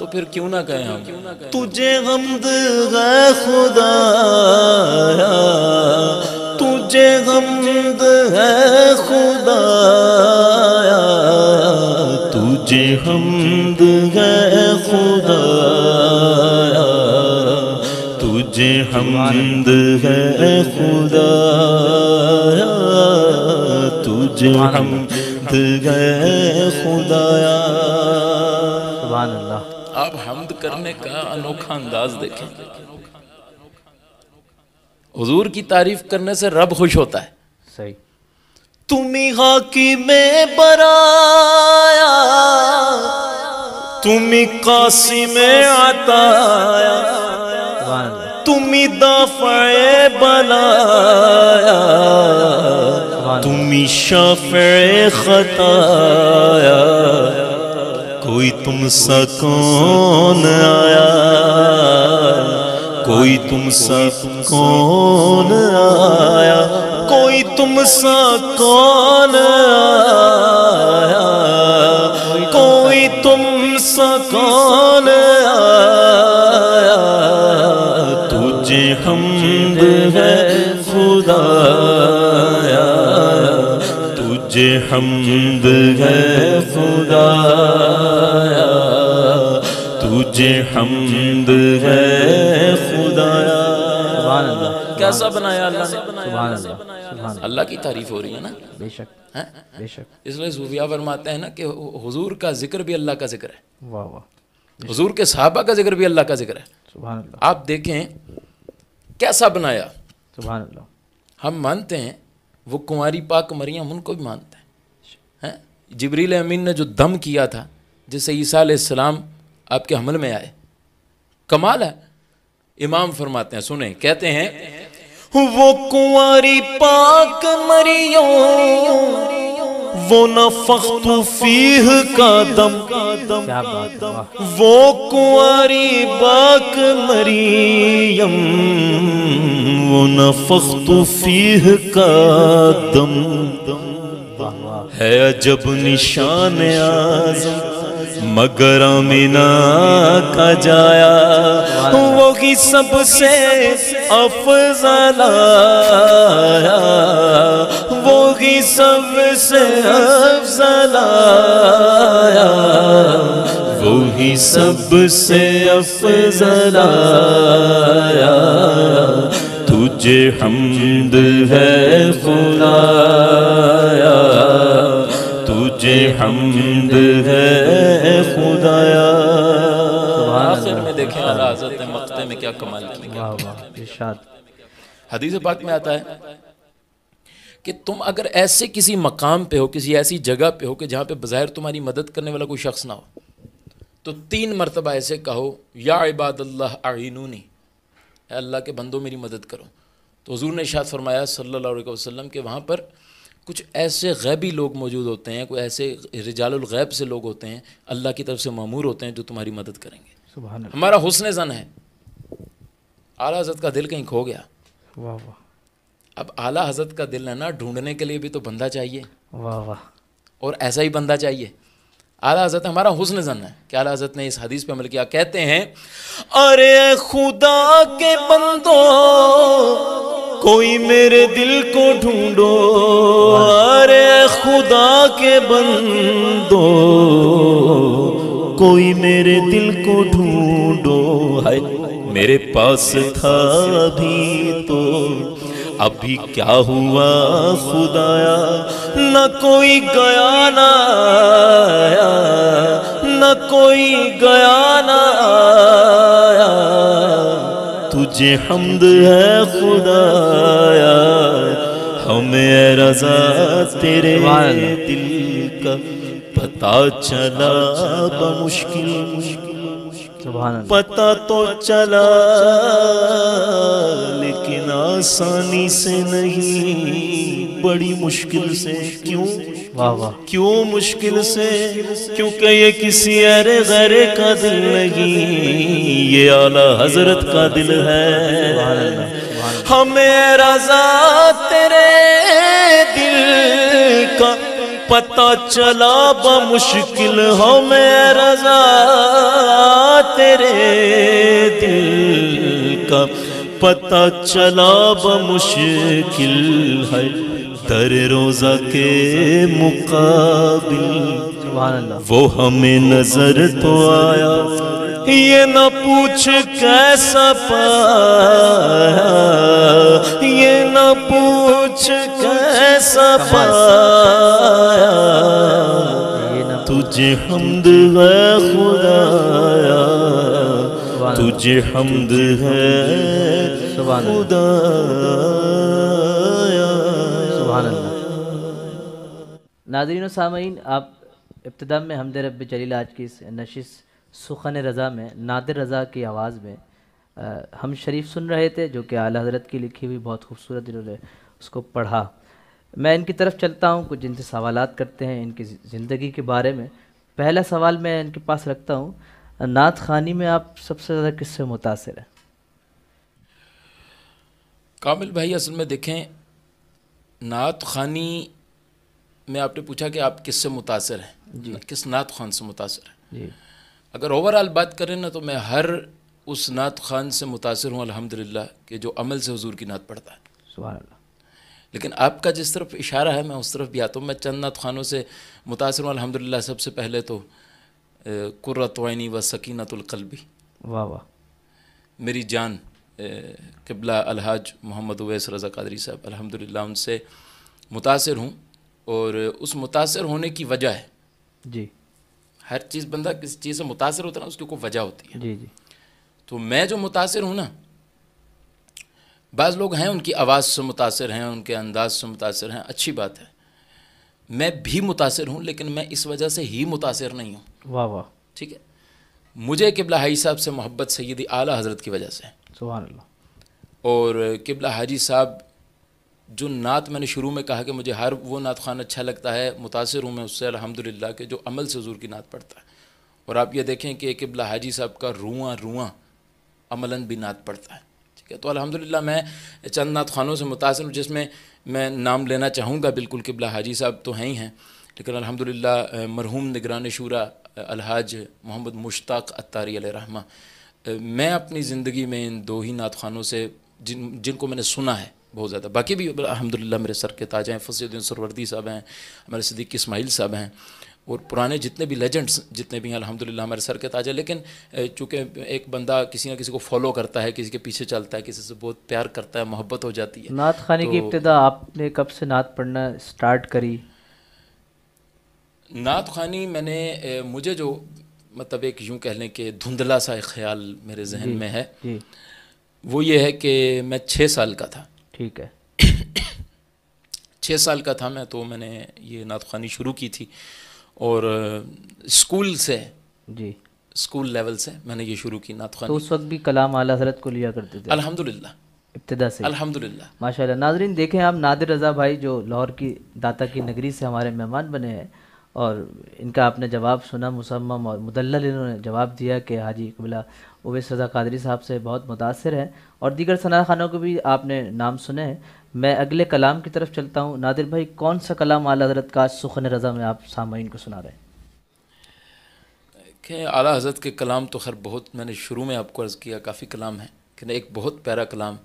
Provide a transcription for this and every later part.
تو پھر کیوں نہ کہیں ہم تجھے حمد ہے خدایا، تجھے حمد ہے خدایا، تجھے حمد ہے خدایا، تجھے حمد ہے خدایا، تجھے حمد ہے خدایا۔ سبحان اللہ۔ آپ حمد کرنے کا انوکھا انداز دیکھیں، حضور کی تعریف کرنے سے رب خوش ہوتا ہے۔ صحیح۔ تمہیں حاکم برایا، تمہیں قاسم عطایا، سبحان اللہ۔ تمہیں دافع بلایا، تمہیں شافع خطایا، کوئی تم سا کون آیا، کوئی تم سا کون آیا، کوئی تم سا کون آیا، کوئی تم سا کون آیا، تجھے حمد ہے خدایا، تجھے حمد ہے خدایا، تجھے حمد ہے خدایا۔ سبحان اللہ۔ کیسا بنایا اللہ نے؟ سبحان اللہ، سبحان اللہ۔ اللہ کی تعریف ہو رہی ہے نا، بے شک، بے شک۔ اس لیے صوفیہ فرماتے ہیں نا کہ حضور کا ذکر بھی اللہ کا ذکر ہے، واہ واہ، حضور کے صحابہ کا ذکر بھی اللہ کا ذکر ہے۔ سبحان اللہ، آپ دیکھیں کیسا بنایا۔ سبحان اللہ۔ ہم مانتے ہیں وہ کنواری پاک مریم، ان کو بھی مانتے ہیں۔ جبریل امین نے جو دم کیا تھا جس سے عیسیٰ علیہ السلام آپ کے حمل میں آئے، کمال ہے۔ امام فرماتے ہیں، سنیں، کہتے ہیں وہ کنواری پاک مریم، وہ نفخت فیہ کا دم، کیا بات ہے، واہ۔ وہ کنواری پاک مریم، وہ نفخت فیہ کا دم، ہے عجب نشان اعظم مگر آمینہ کا جایا، وہی سب سے افضل آیا، وہی سب سے افضل آیا، وہی سب سے افضل آیا، تجھے حمد ہے خدایا، تجھے حمد ہے خدایا۔ آخر میں دیکھیں اعلیٰ حضرت نے مقطع میں کیا کمال کیا۔ واہ واہ، ارشاد۔ حدیث پاک میں آتا ہے کہ تم اگر ایسے کسی مقام پہ ہو، کسی ایسی جگہ پہ ہو کہ جہاں پہ بظاہر تمہاری مدد کرنے والا کوئی شخص نہ ہو، تو 3 مرتبہ ایسے کہو، یا عباد اللہ اعینونی، اے اللہ کے بندوں میری مدد کرو۔ تو حضور نے ارشاد فرمایا صلی اللہ علیہ وسلم کہ وہاں پر کچھ ایسے غیبی لوگ موجود ہوتے ہیں، کوئی ایسے رجال الغیب سے لوگ ہوتے ہیں، اللہ کی طرف سے مامور ہوتے ہیں جو تمہاری مدد کریں گے۔ سبحان اللہ، ہمارا حسن ظن ہے، اعلیٰ حضرت کا دل کہیں کھو گیا۔ واہ واہ، اب اعلیٰ حضرت کا دل ہے نا، ڈھونڈنے کے لیے بھی تو بندہ چاہیے، واہ واہ، اور ایسا ہی بندہ چاہیے۔ اعلیٰ حضرت ہمارا حسن ظن ہے کہ اعلیٰ حضرت نے اس حدیث پہ عمل کیا۔ کہتے ہیں ارے خدا کے بندو کوئی میرے دل کو ڈھونڈو، ارے خدا کے بندو کوئی میرے دل کو ڈھونڈو، ہائے میرے پاس تھا بھی تو ابھی کیا ہوا خدایا، نہ کوئی گیا نہ آیا، نہ کوئی گیا نہ آیا، تجھے حمد ہے خدایا، ہمیں رضا تیرے دل کا پتہ چلا بمشکل، سبحان اللہ، پتہ تو چلا لیکن آسانی سے نہیں، بڑی مشکل سے۔ کیوں؟ واہ واہ، کیوں مشکل سے؟ کیونکہ یہ کسی غیر کا دل نہیں، یہ اعلیٰ حضرت کا دل ہے۔ ہمیں رضا تیرے دل کا پتہ چلا بمشکل، ہمیں رضا تیرے دل کا پتہ چلا بمشکل ہے در روزہ کے مقابل سبحان اللہ وہ ہمیں نظر تو آیا یہ نہ پوچھ کیسا پایا یہ نہ پوچھ کیسا پایا تجھے حمد ہے خدایا تجھے حمد ہے خدایا سبحان اللہ۔ ناظرین و سامعین، آپ ابتدا میں حمد رب جلیل آج کی اس نشست سخن رضا میں نادر رضا کی آواز میں ہم شریف سن رہے تھے، جو کہ اعلیٰ حضرت کی لکھی ہوئی بہت خوبصورت، انہوں نے اس کو پڑھا۔ میں ان کی طرف چلتا ہوں، کچھ ان سے سوالات کرتے ہیں ان کی زندگی کے بارے میں۔ پہلا سوال میں ان کے پاس رکھتا ہوں، نعت خوانی میں آپ سب سے زیادہ کس سے متاثر ہیں؟ کامل بھائی، اصل میں دیکھیں، نعت خوانی میں آپ نے پوچھا کہ آپ کس سے متاثر ہیں، جی کس نعت خوان سے متاثر ہیں۔ جی اگر اوورآل بات کریں نا تو میں ہر اس نعت خوان سے متاثر ہوں الحمدللہ کہ جو عمل سے حضور کی نعت پڑھتا ہے۔ سبحان اللہ۔ لیکن آپ کا جس طرف اشارہ ہے میں اس طرف بھی آتا ہوں۔ میں چند نعت خوانوں سے متاثر ہوں الحمدللہ۔ سب سے پہلے تو قرۃ عینی و سکینۃ القلبی، واہ واہ، میری جان قبلہ الحاج محمد اویس رضا قادری صاحب، الحمدللہ ان سے متاثر ہوں۔ اور اس متاثر ہونے کی وجہ ہے، جی ہر چیز بندہ کسی چیز سے متاثر ہوتا ہے نا، اس کی کوئی وجہ ہوتی ہے۔ جی جی تو میں جو متاثر ہوں نا، بعض لوگ ہیں ان کی آواز سے متاثر ہیں، ان کے انداز سے متاثر ہیں، اچھی بات ہے، میں بھی متاثر ہوں، لیکن میں اس وجہ سے ہی متاثر نہیں ہوں۔ واہ واہ، ٹھیک ہے، مجھے قبلہ حاجی صاحب سے محبت سیدی اعلیٰ حضرت کی وجہ سے ہے۔ سبحان اللہ۔ اور قبلہ حاجی صاحب جو نعت میں نے شروع میں کہا کہ مجھے ہر وہ نعت خوان اچھا لگتا ہے، متاثر ہوں میں اس سے الحمدللہ کہ جو عمل سے حضور کی نعت پڑھتا ہے۔ اور آپ یہ دیکھیں کہ قبلہ حاجی صاحب کا رواں رواں عملاً بھی نعت پڑھتا ہے، ٹھیک ہے۔ تو الحمدللہ میں چند نعت خوانوں سے متاثر ہوں، جس میں میں نام لینا چاہوں گا، بالکل قبلہ حاجی صاحب تو ہیں ہی ہیں، لیکن الحمدللہ مرحوم نگران شورا الحاج محمد مشتاق عطاری علیہ رحمہ، میں اپنی زندگی میں ان دو ہی نعت خوانوں سے جن کو میں نے سنا ہے بہت زیادہ، باقی بھی الحمدللہ میرے سر کے تاج ہیں، فصیح الدین سروردی صاحب ہیں، ہمارے صدیق اسماعیل صاحب ہیں، اور پرانے جتنے بھی لیجنڈس جتنے بھی ہیں الحمدللہ ہمارے سر کے تاج ہیں۔ لیکن چونکہ ایک بندہ کسی نہ کسی کو فالو کرتا ہے، کسی کے پیچھے چلتا ہے، کسی سے بہت پیار کرتا ہے، محبت ہو جاتی ہے۔ نعت خوانی کی ابتدا آپ نے کب سے نعت پڑھنا سٹارٹ کری؟ نعت خوانی میں نے مجھے جو مطلب ایک یوں کہہ لیں کہ دھندلا سا ایک خیال میرے ذہن میں ہے، جی وہ یہ ہے کہ میں 6 سال کا تھا، ٹھیک ہے، 6 سال کا تھا میں، تو میں نے یہ نعت خوانی شروع کی تھی، اور اسکول سے، جی اسکول لیول سے میں نے یہ شروع کی نعت تو خوانی اس وقت بھی کلام اعلیٰ حضرت کو لیا کرتے تھے الحمدللہ ابتدا سے؟ الحمدللہ۔ ماشاء اللہ۔ ناظرین دیکھیں، آپ نادر رضا بھائی جو لاہور کی داتا کی نگری سے ہمارے مہمان بنے ہیں، اور ان کا آپ نے جواب سنا، مصمم اور مدلل انہوں نے جواب دیا کہ حاجی قبلہ اویس رضا قادری صاحب سے بہت متاثر ہیں، اور دیگر ثنا خانوں کو بھی آپ نے نام سنے ہیں۔ میں اگلے کلام کی طرف چلتا ہوں۔ نادر بھائی، کون سا کلام اعلیٰ حضرت کا سخن رضا میں آپ سامعین کو سنا رہے ہیں؟ کہ اعلیٰ حضرت کے کلام تو خیر بہت، میں نے شروع میں آپ کو عرض کیا کافی کلام ہیں، کہ ایک بہت پیارا کلام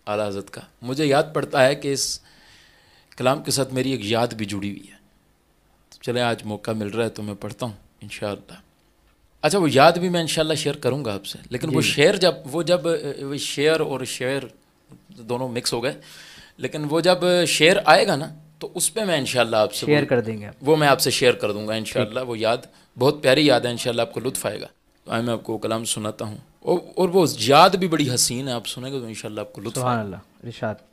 اعلیٰ حضرت کا مجھے یاد پڑتا ہے کہ اس کلام کے ساتھ میری ایک یاد بھی جڑی ہوئی ہے۔ چلیں آج موقع مل رہا ہے تو میں پڑھتا ہوں انشاءاللہ۔ اچھا، وہ یاد بھی میں انشاءاللہ شیئر کروں گا آپ سے، لیکن وہ شعر جب شعر اور شعر دونوں مکس ہو گئے، لیکن وہ جب شعر آئے گا نا تو اس پہ میں انشاءاللہ آپ سے شیئر کر دیں گے، وہ میں آپ سے شیئر کر دوں گا انشاءاللہ۔ وہ یاد بہت پیاری یاد ہے، انشاءاللہ آپ کو لطف آئے گا۔ تو آئے میں آپ کو وہ کلام سناتا ہوں، اور وہ یاد بھی بڑی حسین ہے، آپ سنیں گے تو انشاءاللہ آپ کو لطف سبحان آئے گا۔ اللہ، ارشاد۔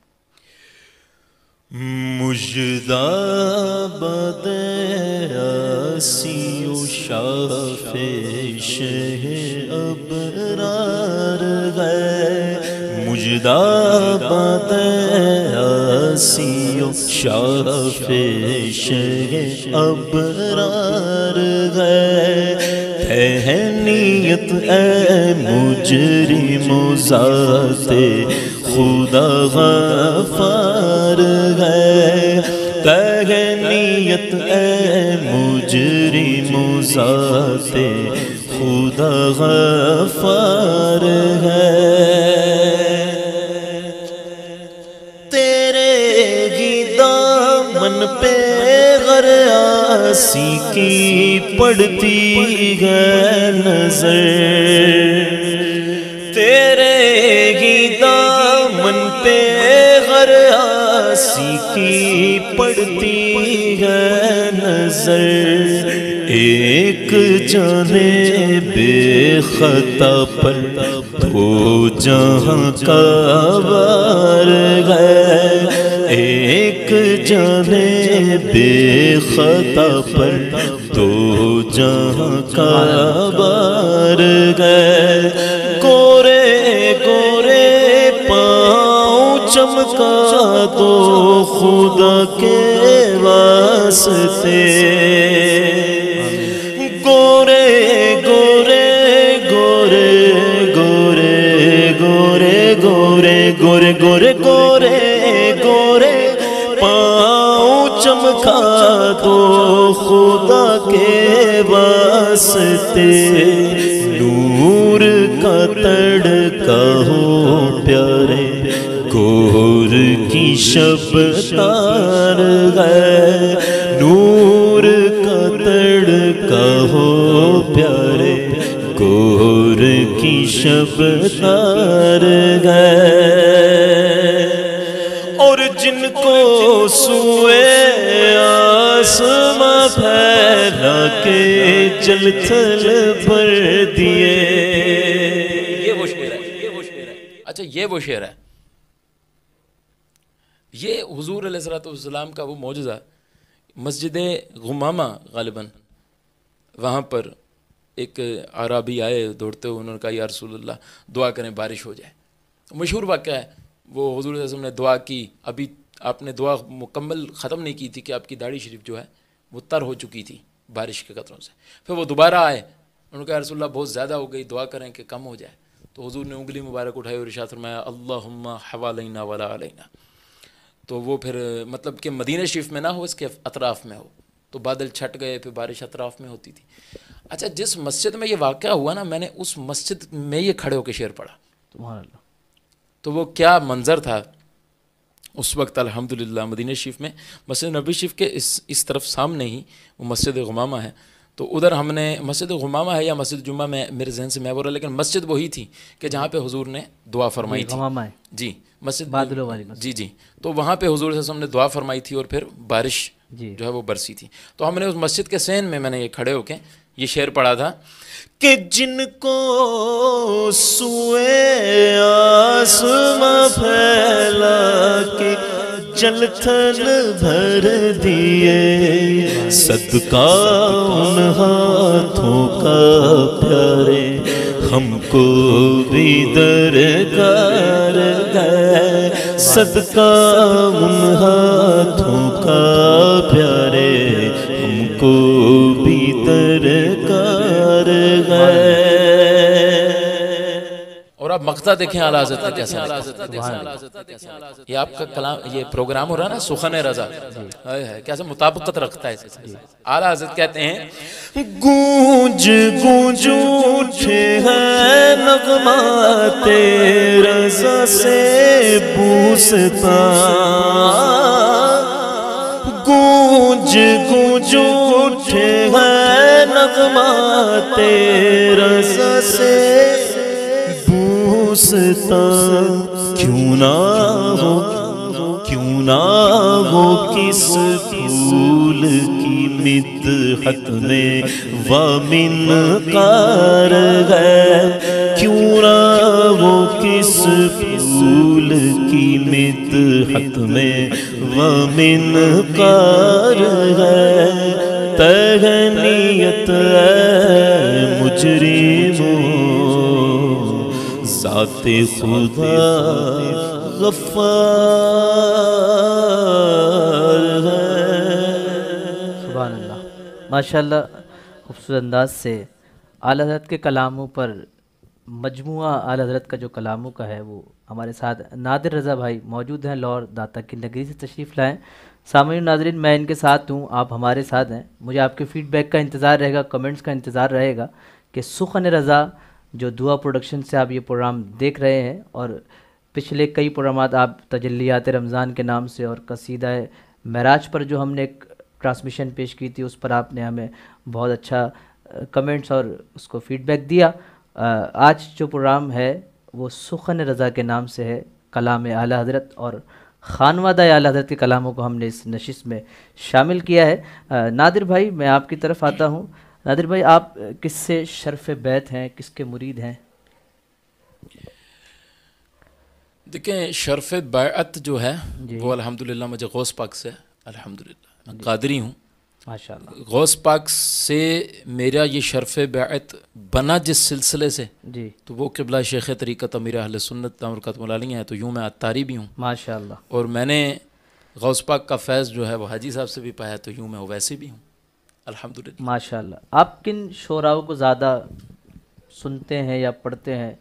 مجدہ بد آسی و شاف شہ ابرار گئے، مجدہ بد آسی و شاف شہ ابرار گئے، ہے نیت اے مجرم و ذات خدا غفار ہے، تہ نیت اے مجرم و ذات خدا غفار ہے، تیرے ہی دامن پہ غر آسی کی پڑتی ہے نظر، تیرے ہی دامن پہ غر آسی کی پڑتی ہے نظر، ایک جانے بے خطا پر دو جہاں کا وار ہے، ایک جانے بے خطا پر دو جہاں کا وار ہے، گورے گورے پاؤں چمکا دو خدا کے واسطے، گورے گورے گورے گورے گورے گورے گورے گورے گورے گورے پاؤں چمکا دو خدا کے واسطے، نور کا تڑکا ہو پیارے گور کی شب تار ہے، نور کا تڑکا ہو پیارے گور کی شب تار ہے، اور جن کو سوئے آسماں پھیلا کے جل تھل بھر دیے، یہ وہ شعر ہے، یہ وہ شعر ہے، اچھا یہ وہ شعر ہے، یہ حضور علیہ السلام کا وہ معجزہ، مسجد غمامہ غالباً، وہاں پر ایک عرابی آئے دوڑتے ہوئے، انہوں نے کہا یا رسول اللہ دعا کریں بارش ہو جائے، مشہور واقعہ ہے، وہ حضور علیہ وسلم نے دعا کی، ابھی آپ نے دعا مکمل ختم نہیں کی تھی کہ آپ کی داڑھی شریف جو ہے وہ تر ہو چکی تھی بارش کے قطروں سے، پھر وہ دوبارہ آئے، انہوں نے کہا یا رسول اللہ بہت زیادہ ہو گئی، دعا کریں کہ کم ہو جائے، تو حضور نے انگلی مبارک اٹھائی اور ارشاد فرمایا اللہم حوالینا ولا علینا، تو وہ پھر مطلب کہ مدینہ شریف میں نہ ہو، اس کے اطراف میں ہو، تو بادل چھٹ گئے، پھر بارش اطراف میں ہوتی تھی۔ اچھا جس مسجد میں یہ واقعہ ہوا نا، میں نے اس مسجد میں یہ کھڑے ہو کے شعر پڑھا، سبحان اللہ، تو وہ کیا منظر تھا اس وقت۔ الحمدللہ مدینہ شریف میں مسجد نبوی شریف کے اس طرف سامنے ہی وہ مسجد غمامہ ہے، تو ادھر ہم نے مسجد غمامہ ہے یا مسجد جمعہ میں میرے ذہن سے محور ہے، لیکن مسجد وہی تھی کہ جہاں پہ حضور نے دعا فرمائی تھی، غمامہ ہے جی مسجد بادلوں والی مسجد، جی جی، تو وہاں پہ حضور صلی اللہ علیہ وسلم نے دعا فرمائی تھی اور پھر بارش جی جو ہے وہ برسی تھی، تو ہم نے اس مسجد کے سین میں نے یہ کھڑے ہو کے یہ شعر پڑھا تھا کہ جن کو سوئے آسماں پھیلا کے جل تھل بھر دیے، صدقہ ان ہاتھوں کا پیارے ہم کو بھی درکار ہے، صدقہ ان ہاتھوں کا پیارے ہم کو بھی درکار ہے۔ اور آپ مقطع دیکھیں اعلیٰ حضرت کا کیسا لگتا ہے، یہ آپ کا کلام، یہ پروگرام ہو رہا ہے نا سخن رضا، کیسے مطابقت رکھتا ہے۔ اعلیٰ حضرت کہتے ہیں گونج گونج اٹھے ہیں نغمات رضا سے بوستان، گونج گونج اٹھے ہیں نغمات رضا سے بوستان، کیوں نہ ہو کس پھول کی مدحت میں ومنقار ہے، کیوں نہ ہو کس پھول کی مدحت میں ومنقار ہے، تہنیت ہے مجرموں ذات خدا غفار ہے۔ سبحان اللہ، ماشاءاللہ خوبصورت انداز سے اعلیٰ حضرت کے کلاموں پر مجموعہ اعلیٰ حضرت کا جو کلاموں کا ہے وہ ہمارے ساتھ نادر رضا بھائی موجود ہیں، لاہور داتا کی نگری سے تشریف لائیں۔ سامعین ناظرین، میں ان کے ساتھ ہوں، آپ ہمارے ساتھ ہیں، مجھے آپ کے فیڈ بیک کا انتظار رہے گا، کمنٹس کا انتظار رہے گا کہ سخن رضا جو دعا پروڈکشن سے آپ یہ پروگرام دیکھ رہے ہیں، اور پچھلے کئی پروگرامات آپ تجلیات رمضان کے نام سے اور قصیدہ معراج پر جو ہم نے ایک ٹرانسمیشن پیش کی تھی، اس پر آپ نے ہمیں بہت اچھا کمنٹس اور اس کو فیڈ بیک دیا۔ آج جو پروگرام ہے وہ سخن رضا کے نام سے ہے، کلام اعلیٰ حضرت اور خانوادہ اعلیٰ حضرت کے کلاموں کو ہم نے اس نشست میں شامل کیا ہے۔ نادر بھائی، میں آپ کی طرف آتا ہوں۔ نادر بھائی، آپ کس سے شرف بیت ہیں، کس کے مرید ہیں؟ دیکھیں، شرف بیعت جو ہے وہ الحمدللہ مجھے غوث پاک سے، الحمدللہ میں قادری ہوں، ماشاءاللہ۔ غوث پاک سے میرا یہ شرف بیعت بنا جس سلسلے سے، جی، تو وہ قبلہ شیخ طریقت امیر اہل سنت برکاتہ العالیہ ہیں، تو یوں میں عطاری بھی ہوں، ماشاءاللہ۔ اور میں نے غوث پاک کا فیض جو ہے وہ حاجی صاحب سے بھی پایا، تو یوں میں ویسے بھی ہوں، الحمدللہ۔ ماشاءاللہ۔ آپ کن شعراء کو زیادہ سنتے ہیں یا پڑھتے ہیں،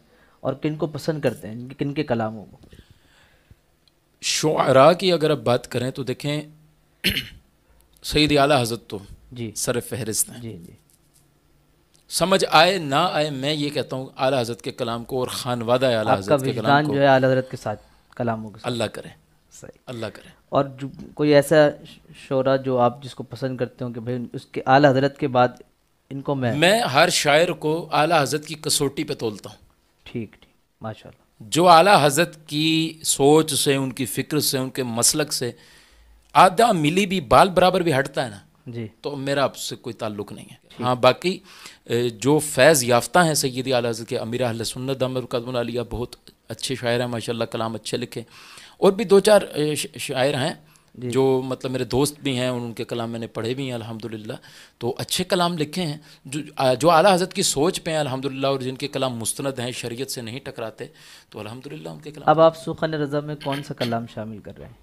اور کن کو پسند کرتے ہیں، کن کے کلاموں کو؟ شعراء کی اگر آپ بات کریں تو دیکھیں، سید اعلیٰ حضرت تو جی، سر فہرست ہیں، جی جی، سمجھ آئے نہ آئے میں یہ کہتا ہوں اعلیٰ حضرت کے کلام کو اور خانوادہ اعلیٰ آپ کا حضرت کے کلام وجدان کو جو ہے اعلیٰ حضرت کے ساتھ کلاموں کے ساتھ؟ اللہ کرے، صحیح۔ اللہ کرے۔ اور کوئی ایسا شعرا جو آپ جس کو پسند کرتے ہوں کہ بھائی اس کے اعلیٰ حضرت کے بعد ان کو میں ہر شاعر کو اعلیٰ حضرت کی کسوٹی پہ تولتا ہوں، ٹھیک ٹھیک، ماشاءاللہ۔ جو اعلیٰ حضرت کی سوچ سے، ان کی فکر سے، ان کے مسلک سے آدھا ملی بھی بال برابر بھی ہٹتا ہے نا، جی، تو میرا آپ سے کوئی تعلق نہیں ہے۔ ہاں، باقی جو فیض یافتہ ہیں سیدی اعلیٰ حضرت کے امیر اہل سنت برکاتہ العالیہ، بہت اچھے شاعر ہیں ماشاءاللہ، کلام اچھے لکھے، اور بھی دو چار شاعر ہیں جو مطلب میرے دوست بھی ہیں، ان کے کلام میں نے پڑھے بھی ہیں الحمدللہ، تو اچھے کلام لکھے ہیں جو اعلیٰ حضرت کی سوچ پہ ہیں الحمدللہ، اور جن کے کلام مستند ہیں، شریعت سے نہیں ٹکراتے، تو الحمدللہ ان کے کلام۔ اب آپ سخن رضا میں کون سا کلام شامل کر رہے ہیں؟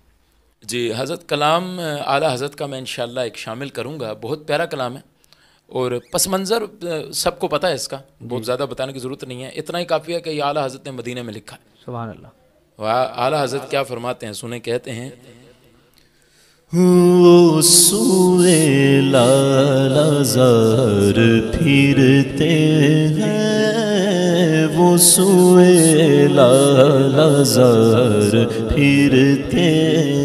جی، حضرت کلام اعلیٰ حضرت کا میں انشاءاللہ ایک شامل کروں گا، بہت پیارا کلام ہے، اور پس منظر سب کو پتہ ہے اس کا، بہت زیادہ بتانے کی ضرورت نہیں ہے، اتنا ہی کافی ہے کہ یہ اعلیٰ حضرت نے مدینہ میں لکھا ہے۔ سبحان اللہ۔ اعلیٰ حضرت کیا فرماتے ہیں، سنیں، کہتے ہیں، وہ سوئے لالازار پھرتے ہیں، وہ سوئے لالازار پھرتے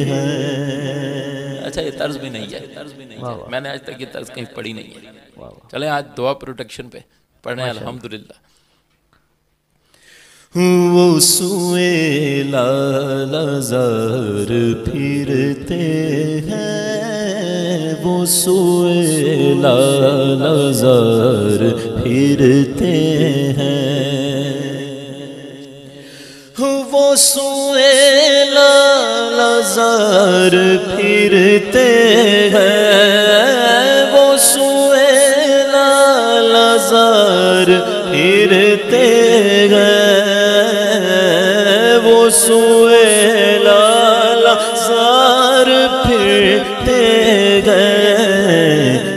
ہیں۔ اچھا، یہ طرز بھی نہیں ہے، میں نے آج تک یہ طرز کہیں پڑھی نہیں ہے۔ چلیں آج دعا پروٹیکشن پہ پڑھیں الحمدللہ۔ وہ سوئے لالازار پھرتے ہیں، وہ سوئے لالازار پھرتے ہیں، وہ سوئے لالازار پھرتے ہیں، وہ سوئے لالازار پھرتے ہیں، وہ سوئے لالازار پھرتے گئے،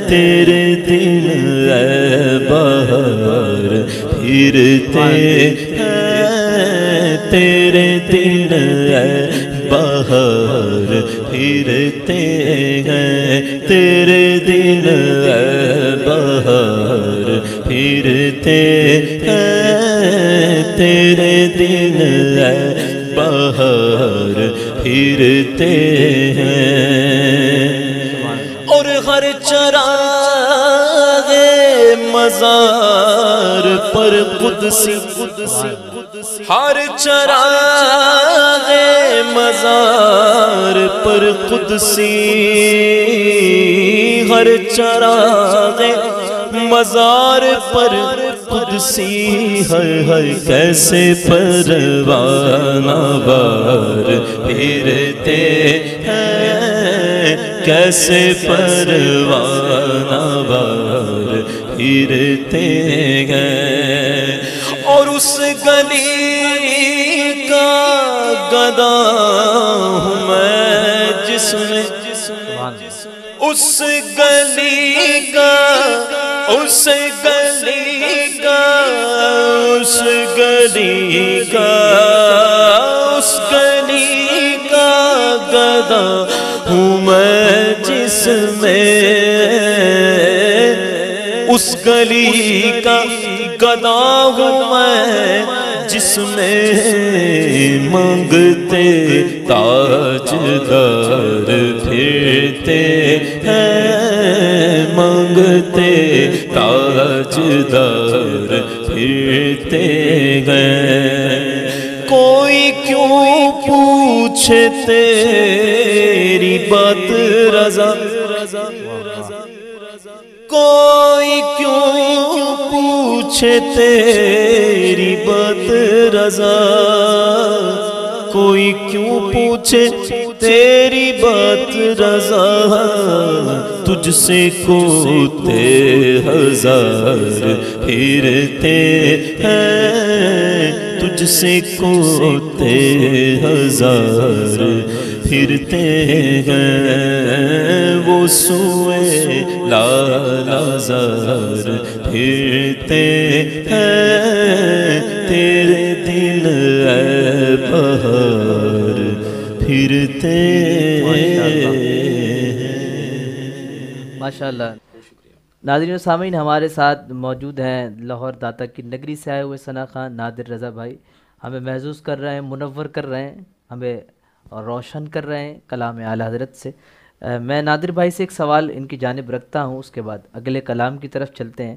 تیرے دل اے بہار پھرتے ہیں، تیرے دل اے بہار پھرتے ہیں، تیرے دل اے بہار پھرتے ہیں، تیرے دل اے بہار پھرتے ہیں، اور ہر چراغ مزار پر قدسی، ہر چراغ مزار پر قدسی، ہر چراغ مزار پر قدسی، ہر کیسے پروانہ بار پھرتے ہیں، کیسے پروانہ بار پھرتے ہیں، اور اس گلی کا گدا ہوں میں جس میں، اس گلی کا، اس گلی کا، اس گلی کا، اس گلی کا گدا ہوں میں جس میں، اس گلی کا گدا ہوں میں جس میں مانگتے تاجدار پھرتے ہیں، مانگتے تاجدار پھرتے ہیں۔ کوئی کیوں پوچھے تیری بات رضا، کوئی کیوں پوچھے تیری بات رضا، کوئی کیوں پوچھے تیری بات رضا، تجھ سے کوتے ہزار پھرتے ہیں، تجھ سے کوتے ہزار پھرتے ہیں، وہ سوئے لالازار پھرتے ہیں، تیرے دل اے بہار پھرتے ہیں۔ ماشاءاللہ۔ ناظرین و سامعین، ہمارے ساتھ موجود ہیں لاہور داتا کی نگری سے آئے ہوئے ثنا خان نادر رضا بھائی، ہمیں محظوظ کر رہے ہیں، منور کر رہے ہیں، ہمیں روشن کر رہے ہیں کلام اعلیٰ حضرت سے۔ میں نادر بھائی سے ایک سوال ان کی جانب رکھتا ہوں، اس کے بعد اگلے کلام کی طرف چلتے ہیں۔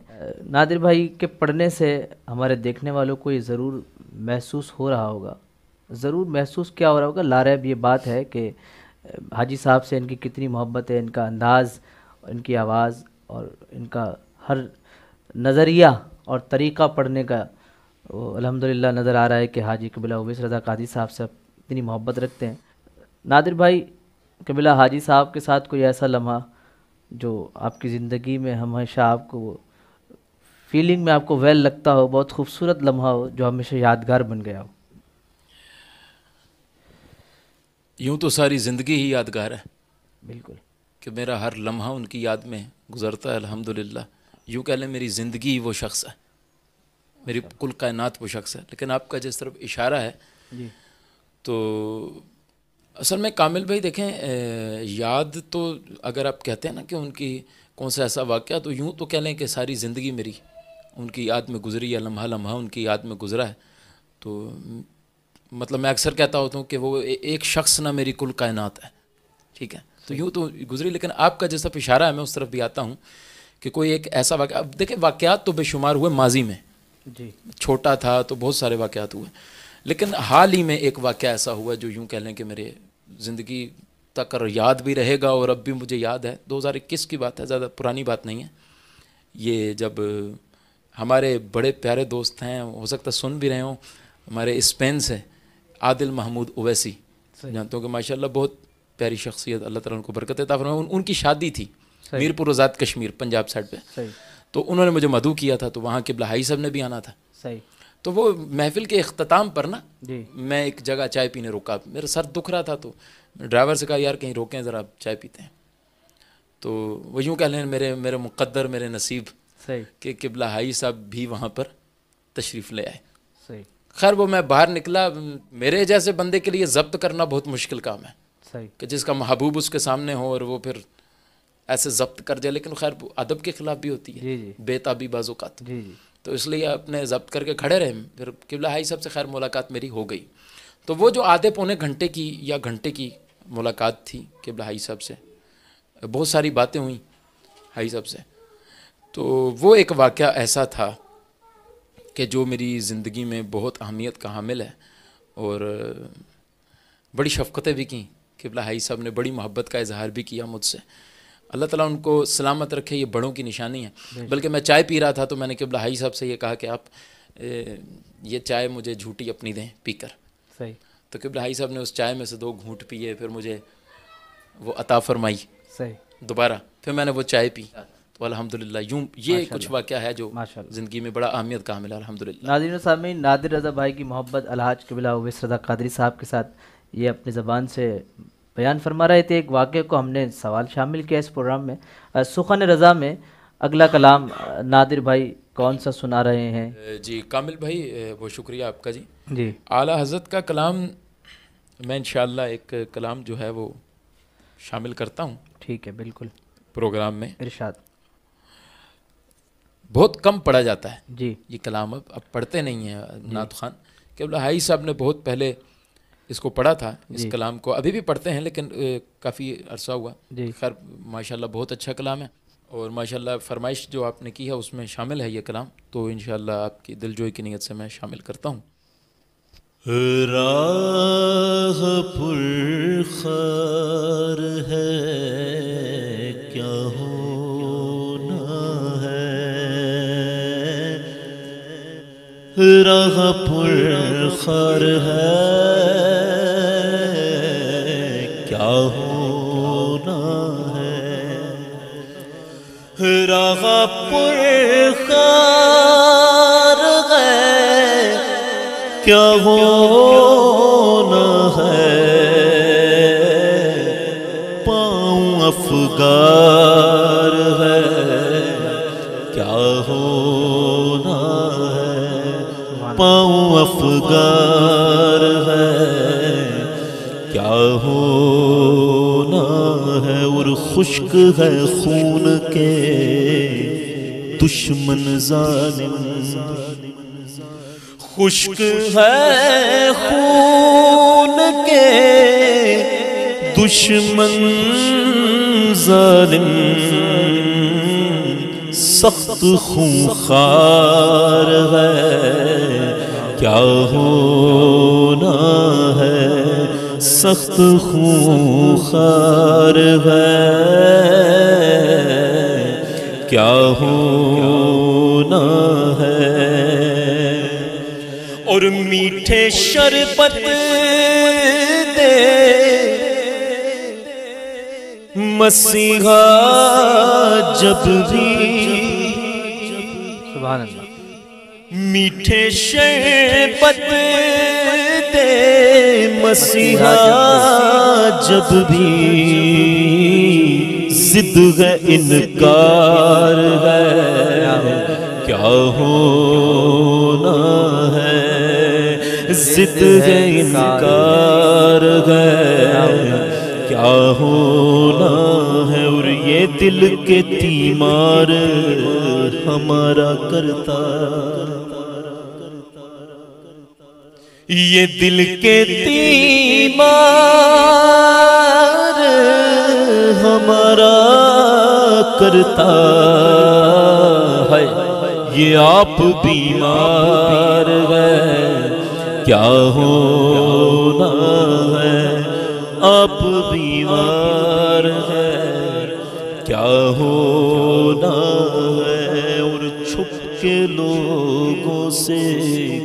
نادر بھائی کے پڑھنے سے ہمارے دیکھنے والوں کو یہ ضرور محسوس ہو رہا ہوگا، ضرور محسوس کیا ہو رہا ہوگا، لاریب یہ بات ہے کہ حاجی صاحب سے ان کی کتنی محبت ہے، ان کا انداز، ان کی آواز اور ان کا ہر نظریہ اور طریقہ پڑھنے کا وہ الحمدللہ نظر آ رہا ہے کہ حاجی قبلہ اویس رضا قادری صاحب سے اتنی محبت رکھتے ہیں۔ نادر بھائی، قبلہ حاجی صاحب کے ساتھ کوئی ایسا لمحہ جو آپ کی زندگی میں ہمیشہ آپ کو فیلنگ میں آپ کو ویل لگتا ہو، بہت خوبصورت لمحہ ہو جو ہمیشہ یادگار بن گیا ہو؟ یوں تو ساری زندگی ہی یادگار ہے، بالکل، کہ میرا ہر لمحہ ان کی یاد میں گزرتا ہے الحمدللہ۔ یوں کہہ لیں میری زندگی وہ شخص ہے، میری کل کائنات وہ شخص ہے۔ لیکن آپ کا جس طرف اشارہ ہے جی، تو اصل میں کامل بھائی دیکھیں، یاد تو اگر آپ کہتے ہیں نا کہ ان کی کون سا ایسا واقعہ، تو یوں تو کہہ لیں کہ ساری زندگی میری ان کی یاد میں گزری ہے، لمحہ لمحہ ان کی یاد میں گزرا ہے۔ تو مطلب میں اکثر کہتا ہوتا ہوں کہ وہ ایک شخص نہ میری کل کائنات ہے، ٹھیک ہے؟ تو یوں تو گزری، لیکن آپ کا جیسا اشارہ ہے میں اس طرف بھی آتا ہوں کہ کوئی ایک ایسا واقعہ، اب دیکھیں واقعات تو بے شمار ہوئے ماضی میں، جی، چھوٹا تھا تو بہت سارے واقعات ہوئے، لیکن حال ہی میں ایک واقعہ ایسا ہوا جو یوں کہہ لیں کہ میرے زندگی تک یاد بھی رہے گا اور اب بھی مجھے یاد ہے۔ 2021 کی بات ہے، زیادہ پرانی بات نہیں ہے۔ یہ جب ہمارے بڑے پیارے دوست ہیں، ہو سکتا سن بھی رہے ہوں، ہمارے اسپین سے عادل محمود اویسی، جانتا ہوں کہ ماشاءاللہ بہت پیاری شخصیت، اللہ تعالیٰ ان کو برکت عطا فرمائے۔ ان کی شادی تھی میر پور آزاد کشمیر، پنجاب سائڈ پہ، صحیح، تو انہوں نے مجھے مدعو کیا تھا، تو وہاں قبلہ حائی صاحب نے بھی آنا تھا۔ صحیح، تو وہ محفل کے اختتام پر نا جی، میں ایک جگہ چائے پینے رکا، میرا سر دکھ رہا تھا، تو ڈرائیور سے کہا یار کہیں روکیں ذرا چائے پیتے ہیں۔ تو وہ یوں کہہ لیں میرے مقدر، میرے نصیب صحیح، کہ قبلہ حائی صاحب بھی وہاں پر تشریف لے آئے۔ صحیح، خیر وہ میں باہر نکلا، میرے جیسے بندے کے لیے ضبط کرنا بہت مشکل کام ہے، صحیح، کہ جس کا محبوب اس کے سامنے ہو اور وہ پھر ایسے ضبط کر جائے، لیکن خیر ادب کے خلاف بھی ہوتی ہے، جی، جی، بے تابی بعض اوقات، جی، جی، تو اس لیے اپنے ضبط کر کے کھڑے رہے۔ پھر قبلہ حائی صاحب سے خیر ملاقات میری ہو گئی، تو وہ جو آدھے پونے گھنٹے کی یا گھنٹے کی ملاقات تھی قبلہ حائی صاحب سے، بہت ساری باتیں ہوئیں حائی صاحب سے۔ تو وہ ایک واقعہ ایسا تھا کہ جو میری زندگی میں بہت اہمیت کا حامل ہے، اور بڑی شفقتیں بھی کیں قبلہ حائی صاحب نے، بڑی محبت کا اظہار بھی کیا مجھ سے۔ اللہ تعالیٰ ان کو سلامت رکھے، یہ بڑوں کی نشانی ہے۔ بلکہ میں چائے پی رہا تھا تو میں نے قبلہ حائی صاحب سے یہ کہا کہ آپ یہ چائے مجھے جھوٹی اپنی دیں پی کر۔ صحیح، تو قبلہ حائی صاحب نے اس چائے میں سے 2 گھونٹ پیے، پھر مجھے وہ عطا فرمائی صحیح، دوبارہ، پھر میں نے وہ چائے پی۔ تو الحمدللہ یوں یہ کچھ واقعہ ہے جو ماشاءاللہ، زندگی میں بڑا اہمیت کا حامل ہے الحمدللہ۔ ناظرین و سامعین، نادر رضا بھائی کی محبت الحاج قبلہ اویس رضا قادری صاحب کے ساتھ یہ اپنی زبان سے بیان فرما رہے تھے۔ ایک واقعے کو ہم نے سوال شامل کیا اس پروگرام میں۔ سخن رضا میں اگلا کلام نادر بھائی کون سا سنا رہے ہیں؟ جی کامل بھائی بہت شکریہ آپ کا جی۔ جی، اعلیٰ حضرت کا کلام میں انشاءاللہ ایک کلام جو ہے وہ شامل کرتا ہوں ٹھیک ہے، بالکل، پروگرام میں۔ ارشاد۔ بہت کم پڑھا جاتا ہے جی یہ کلام، اب پڑھتے نہیں ہیں نعت خوان. قبلہ حائی صاحب نے بہت پہلے اس کو پڑھا تھا اس کلام کو، ابھی بھی پڑھتے ہیں لیکن کافی عرصہ ہوا. خیر ماشاءاللہ بہت اچھا کلام ہے، اور ماشاءاللہ فرمائش جو آپ نے کی ہے اس میں شامل ہے یہ کلام، تو انشاءاللہ آپ کی دل جوئی کی نیت سے میں شامل کرتا ہوں. راہ پر خار ہے کیا ہونا ہے، راہ پر خار ہے کیا ہونا ہے، راہ پر خار ہے کیا ہونا ہے، پاؤں افگار ہے کیا ہونا ہے، پاؤں افگار ہے کیا ہونا ہے، اور خشک ہے خون کے دشمن ظالم، خشک ہے خون کے دشمن ظالم، سخت خونخوار ہے کیا ہونا ہے، سخت خونخوار ہے کیا ہونا ہے، اور میٹھے شربت دے مسیحا جب بھی، سبحان اللہ، میٹھے شربت دے مسیحا جب بھی، ضد ہے انکار ہے کیا ہونا ہے، ضد ہے انکار ہے کیا ہونا ہے، اور یہ دل کے تیمار ہمارا کرتا، یہ دل کے تیمار ہمارا کرتا ہے، یہ آپ بیمار ہے کیا ہونا ہے، آپ بیمار ہے کیا ہونا ہے، اور چھپ کے لوگوں سے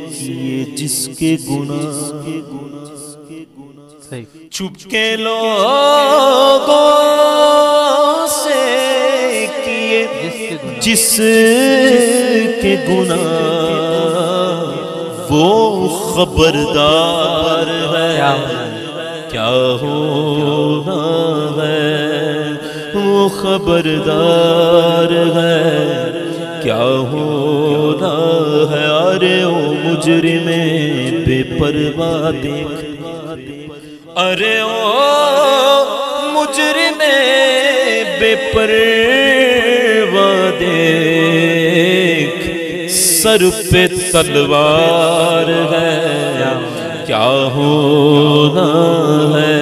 کیے جس کے گناہ، چھپ کے لوگوں سے کیے جس کے گناہ، وہ خبردار ہے کیا ہونا ہے، وہ خبردار ہے کیا ہونا ہے، ارے او مجرم بے پرواہ دیکھ، ارے او مجرم بے پرواہ دیکھ، سر پہ تلوار ہے کیا ہونا ہے،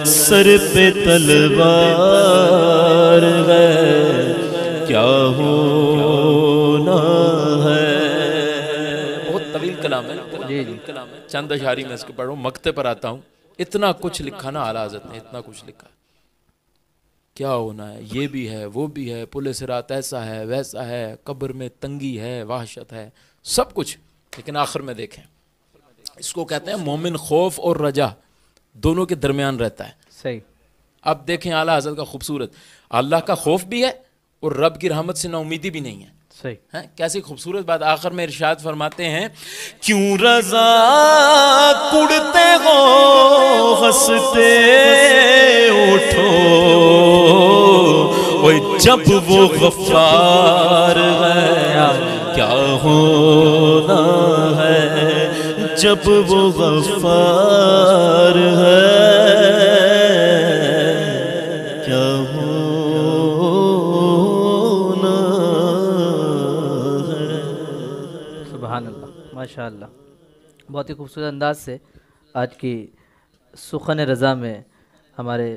سر پہ تلوار ہے کیا ہونا ہے. بہت طویل کلام ہے، چند اشعاری میں اس کو پڑھ رہا ہوں، مقطع پر آتا ہوں. اتنا کچھ لکھا نا اعلیٰ حضرت نے، اتنا کچھ لکھا، کیا ہونا ہے، یہ بھی ہے وہ بھی ہے، پل صراط ایسا ہے ویسا ہے، قبر میں تنگی ہے وحشت ہے، سب کچھ. لیکن آخر میں دیکھیں، اس کو کہتے ہیں مومن خوف اور رجا دونوں کے درمیان رہتا ہے. صحیح. اب دیکھیں اعلیٰ حضرت کا خوبصورت، اللہ کا خوف بھی ہے اور رب کی رحمت سے نا امیدی بھی نہیں ہے. صحیح. کیسی خوبصورت بات. آخر میں ارشاد فرماتے ہیں، کیوں رضا کڑتے ہو ہنستے اٹھو، اوہ جب وہ غفار ہے کیا ہونا ہے، جب وہ غفار ہے کیا ہونا ماشاء اللہ، بہت ہی خوبصورت انداز سے آج کی سخن رضا میں ہمارے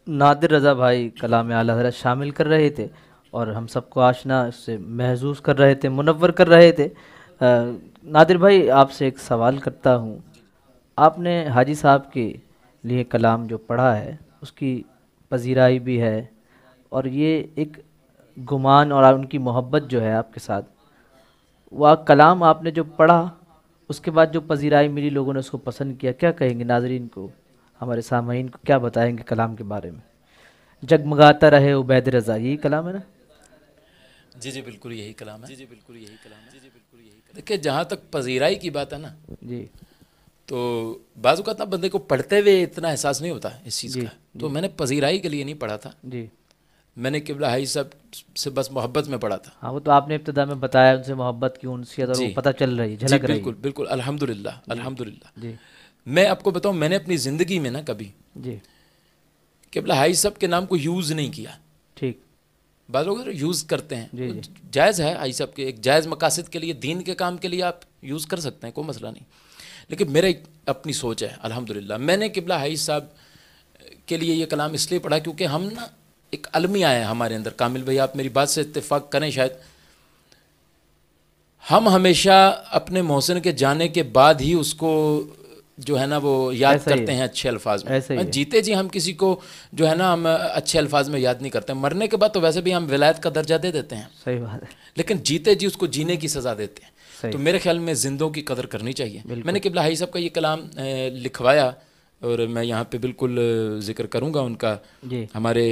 نادر رضا بھائی کلام اعلیٰ حضرت شامل کر رہے تھے اور ہم سب کو آشنا اس سے محظوظ کر رہے تھے، منور کر رہے تھے۔ نادر بھائی، آپ سے ایک سوال کرتا ہوں، آپ نے حاجی صاحب کے لیے کلام جو پڑھا ہے اس کی پذیرائی بھی ہے، اور یہ ایک گمان اور ان کی محبت جو ہے آپ کے ساتھ، وہ کلام آپ نے جو پڑھا اس کے بعد جو پذیرائی ملی، لوگوں نے اس کو پسند کیا، کیا کہیں گے ناظرین کو، ہمارے سامعین کو کیا بتائیں گے کلام کے بارے میں؟ جگمگاتا رہے عبید رضا، یہی کلام ہے نا؟ جی جی بالکل یہی کلام ہے، دیکھیں جہاں تک پذیرائی کی بات ہے نا، جی تو بعض اوقات نا بندے کو پڑھتے ہوئے اتنا احساس نہیں ہوتا اس چیز جی کا، تو میں نے پذیرائی کے لیے نہیں پڑھا تھا، جی میں نے قبلہ حاجی صاحب سے بس محبت میں پڑھا تھا۔ ہاں، وہ تو آپ نے ابتدا میں بتایا، ان سے محبت کی انسیت، اور وہ جی پتہ چل رہی، جی جھلک رہی۔ بالکل بالکل، الحمدللہ الحمدللہ۔ جی میں آپ کو بتاؤں، میں نے اپنی زندگی میں نا کبھی جی قبلہ حاجی صاحب کے نام کو یوز نہیں کیا، ٹھیک، بعض لوگ یوز کرتے ہیں، جی جی جائز ہے، حاجی صاحب کے ایک جائز مقاصد کے لیے، دین کے کام کے لیے آپ یوز کر سکتے ہیں، کوئی مسئلہ نہیں، لیکن میرے اپنی سوچ ہے الحمدللہ۔ میں نے قبلہ حاجی صاحب کے لیے یہ کلام اس لیے پڑھا کیونکہ ہم نا ایک المیہ ہے ہمارے اندر، کامل بھائی آپ میری بات سے اتفاق کریں شاید، ہم ہمیشہ اپنے محسن کے جانے کے بعد ہی اس کو جو ہے نا وہ یاد ایسا ہی کرتے ہے، ہیں اچھے الفاظ ایسا ہی میں، ہے۔ جیتے جی ہم کسی کو جو ہے نا ہم اچھے الفاظ میں یاد نہیں کرتے، مرنے کے بعد تو ویسے بھی ہم ولایت کا درجہ دے دیتے ہیں، صحیح بات ہے، لیکن جیتے جی اس کو جینے کی سزا دیتے ہیں۔ صحیح، تو میرے خیال میں زندوں کی قدر کرنی چاہیے۔ بالکل۔ میں نے قبلہ حاجی صاحب کا یہ کلام لکھوایا، اور میں یہاں پہ بالکل ذکر کروں گا ان کا، جی ہمارے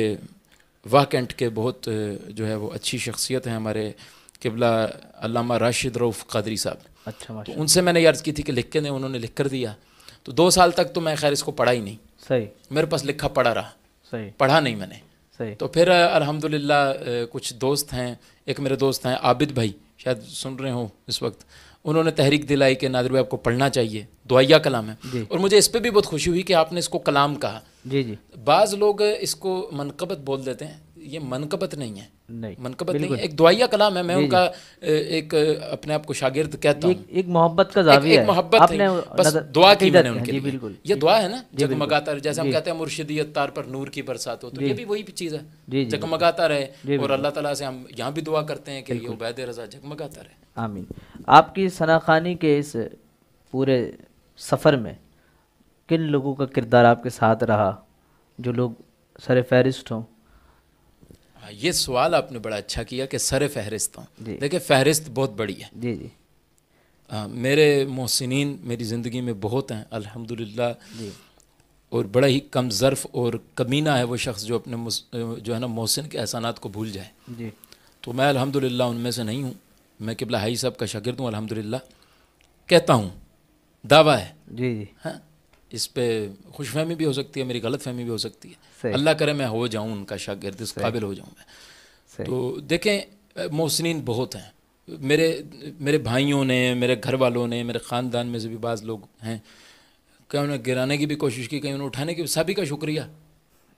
واہ کینٹ کے بہت جو ہے وہ اچھی شخصیت ہیں ہمارے قبلہ علامہ راشد رؤف قادری صاحب، اچھا، تو ماشاء ان سے میں نے عرض کی تھی کہ لکھ کے دیں، انہوں نے لکھ کر دیا، تو 2 سال تک تو میں خیر اس کو پڑھا ہی نہیں، صحیح میرے پاس لکھا پڑھا رہا، صحیح پڑھا نہیں میں نے۔ صحیح، تو پھر الحمدللہ کچھ دوست ہیں، ایک میرے دوست ہیں عابد بھائی، شاید سن رہے ہوں اس وقت، انہوں نے تحریک دلائی کہ نادر بھائی آپ کو پڑھنا چاہیے، دعائیہ کلام ہے، جی اور مجھے اس پہ بھی بہت خوشی ہوئی کہ آپ نے اس کو کلام کہا۔ جی جی، بعض لوگ اس کو منقبت بول دیتے ہیں، یہ منقبت نہیں ہے، نہیں، منقبت نہیں بالکل، ہے، ایک دعائیہ کلام ہے، میں جی ان جی، کا ایک اپنے آپ کو شاگرد کہتا یہ ہوں، ایک محبت کا زاویہ ایک ہے، محبت آپ ہے، نے بس دعا کی میں نے عقیدت ان ہے، کے جی لیے، بالکل، یہ دعا ہے نا، جی بالکل، جگمگاتا رہے، جیسے ہم جی کہتے ہیں مرشدیت تار پر نور کی برسات ہو، تو جی یہ بھی وہی چیز ہے، جی جی، جگمگاتا رہے، جی اور بالکل، اللہ تعالیٰ سے ہم یہاں بھی دعا کرتے ہیں کہ یہ بالکل، عبید رضا جگمگاتا رہے۔ آمین۔ آپ کی ثنا خوانی کے اس پورے سفر میں کن لوگوں کا کردار آپ کے ساتھ رہا جو لوگ سر فہرست ہوں؟ یہ سوال آپ نے بڑا اچھا کیا کہ سر فہرست ہوں، جی دیکھیں فہرست بہت بڑی ہے، جی جی میرے محسنین میری زندگی میں بہت ہیں الحمدللہ، جی، اور بڑا ہی کم ظرف اور کمینہ ہے وہ شخص جو اپنے جو ہے نا محسن کے احسانات کو بھول جائے، جی تو میں الحمدللہ ان میں سے نہیں ہوں، میں قبلہ حاجی صاحب کا شاگرد ہوں الحمدللہ، کہتا ہوں، دعویٰ ہے، جی جی، ہاں اس پہ خوش فہمی بھی ہو سکتی ہے، میری غلط فہمی بھی ہو سکتی ہے، صحیح، اللہ کرے میں ہو جاؤں ان کا شاگرد، اس صحیح، قابل ہو جاؤں میں۔ صحیح، تو دیکھیں محسنین بہت ہیں، میرے بھائیوں نے، میرے گھر والوں نے، میرے خاندان میں سے بھی بعض لوگ ہیں، کہیں انہوں نے گرانے کی بھی کوشش کی، کہیں انہوں نے اٹھانے کی، سبھی کا شکریہ،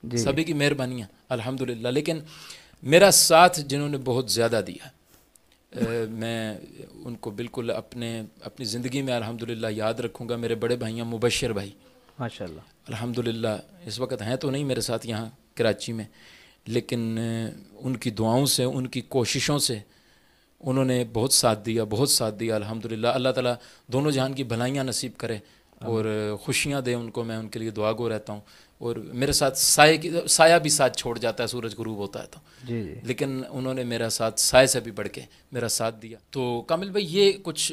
جی سبھی کی مہربانیاں الحمدللہ، لیکن میرا ساتھ جنہوں نے بہت زیادہ دیا، میں ان کو بالکل اپنی زندگی میں الحمدللہ یاد رکھوں گا۔ میرے بڑے بھائی ہیں مبشر بھائی، ماشاء اللہ، الحمدللہ اس وقت ہیں تو نہیں میرے ساتھ یہاں کراچی میں، لیکن ان کی دعاؤں سے، ان کی کوششوں سے انہوں نے بہت ساتھ دیا الحمدللہ۔ اللہ تعالیٰ دونوں جہان کی بھلائیاں نصیب کرے اور خوشیاں دے ان کو، میں ان کے لیے دعا گو رہتا ہوں، اور میرے ساتھ سایہ بھی ساتھ چھوڑ جاتا ہے، سورج غروب ہوتا ہے تو، جی جی، لیکن انہوں نے میرا ساتھ سائے سے بھی بڑھ کے میرا ساتھ دیا۔ تو کامل بھائی یہ کچھ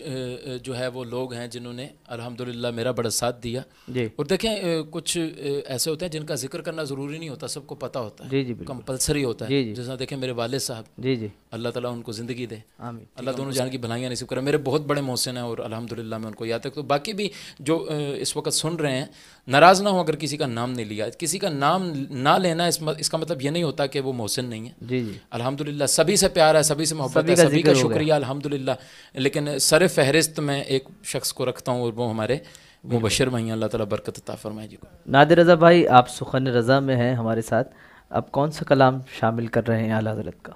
جو ہے وہ لوگ ہیں جنہوں نے الحمدللہ میرا بڑا ساتھ دیا، جی اور دیکھیں کچھ ایسے ہوتے ہیں جن کا ذکر کرنا ضروری نہیں ہوتا، سب کو پتہ ہوتا ہے، جی جی، بالکل، کمپلسری ہوتا ہے، جی جی، جیسا دیکھیں میرے والد صاحب، جی جی، اللہ تعالیٰ ان کو زندگی دے، آمین، اللہ دونوں جہان کی بھلائیاں نصیب کرے، میرے بہت بڑے محسن ہیں اور الحمدللہ میں ان کو یاد رکھتا ہوں۔ باقی بھی جو اس وقت سن رہے ہیں ناراض نہ ہوں اگر کسی کا نام نہیں لیا، کسی کا نام نہ لینا اس کا مطلب یہ نہیں ہوتا کہ وہ محسن نہیں ہے، جی جی، الحمدللہ سبھی سے پیار ہے، سبھی سے محبت سبھی ہے، کا سبھی ذکر کا ہو گیا۔ شکریہ الحمدللہ، لیکن سر فہرست میں ایک شخص کو رکھتا ہوں اور وہ ہمارے مبشر بھائی ہیں، اللہ تعالیٰ برکت عطا فرمائے جی کو۔ نادر رضا بھائی، آپ سخن رضا میں ہیں ہمارے ساتھ، اب کون سا کلام شامل کر رہے ہیں اعلیٰ حضرت کا؟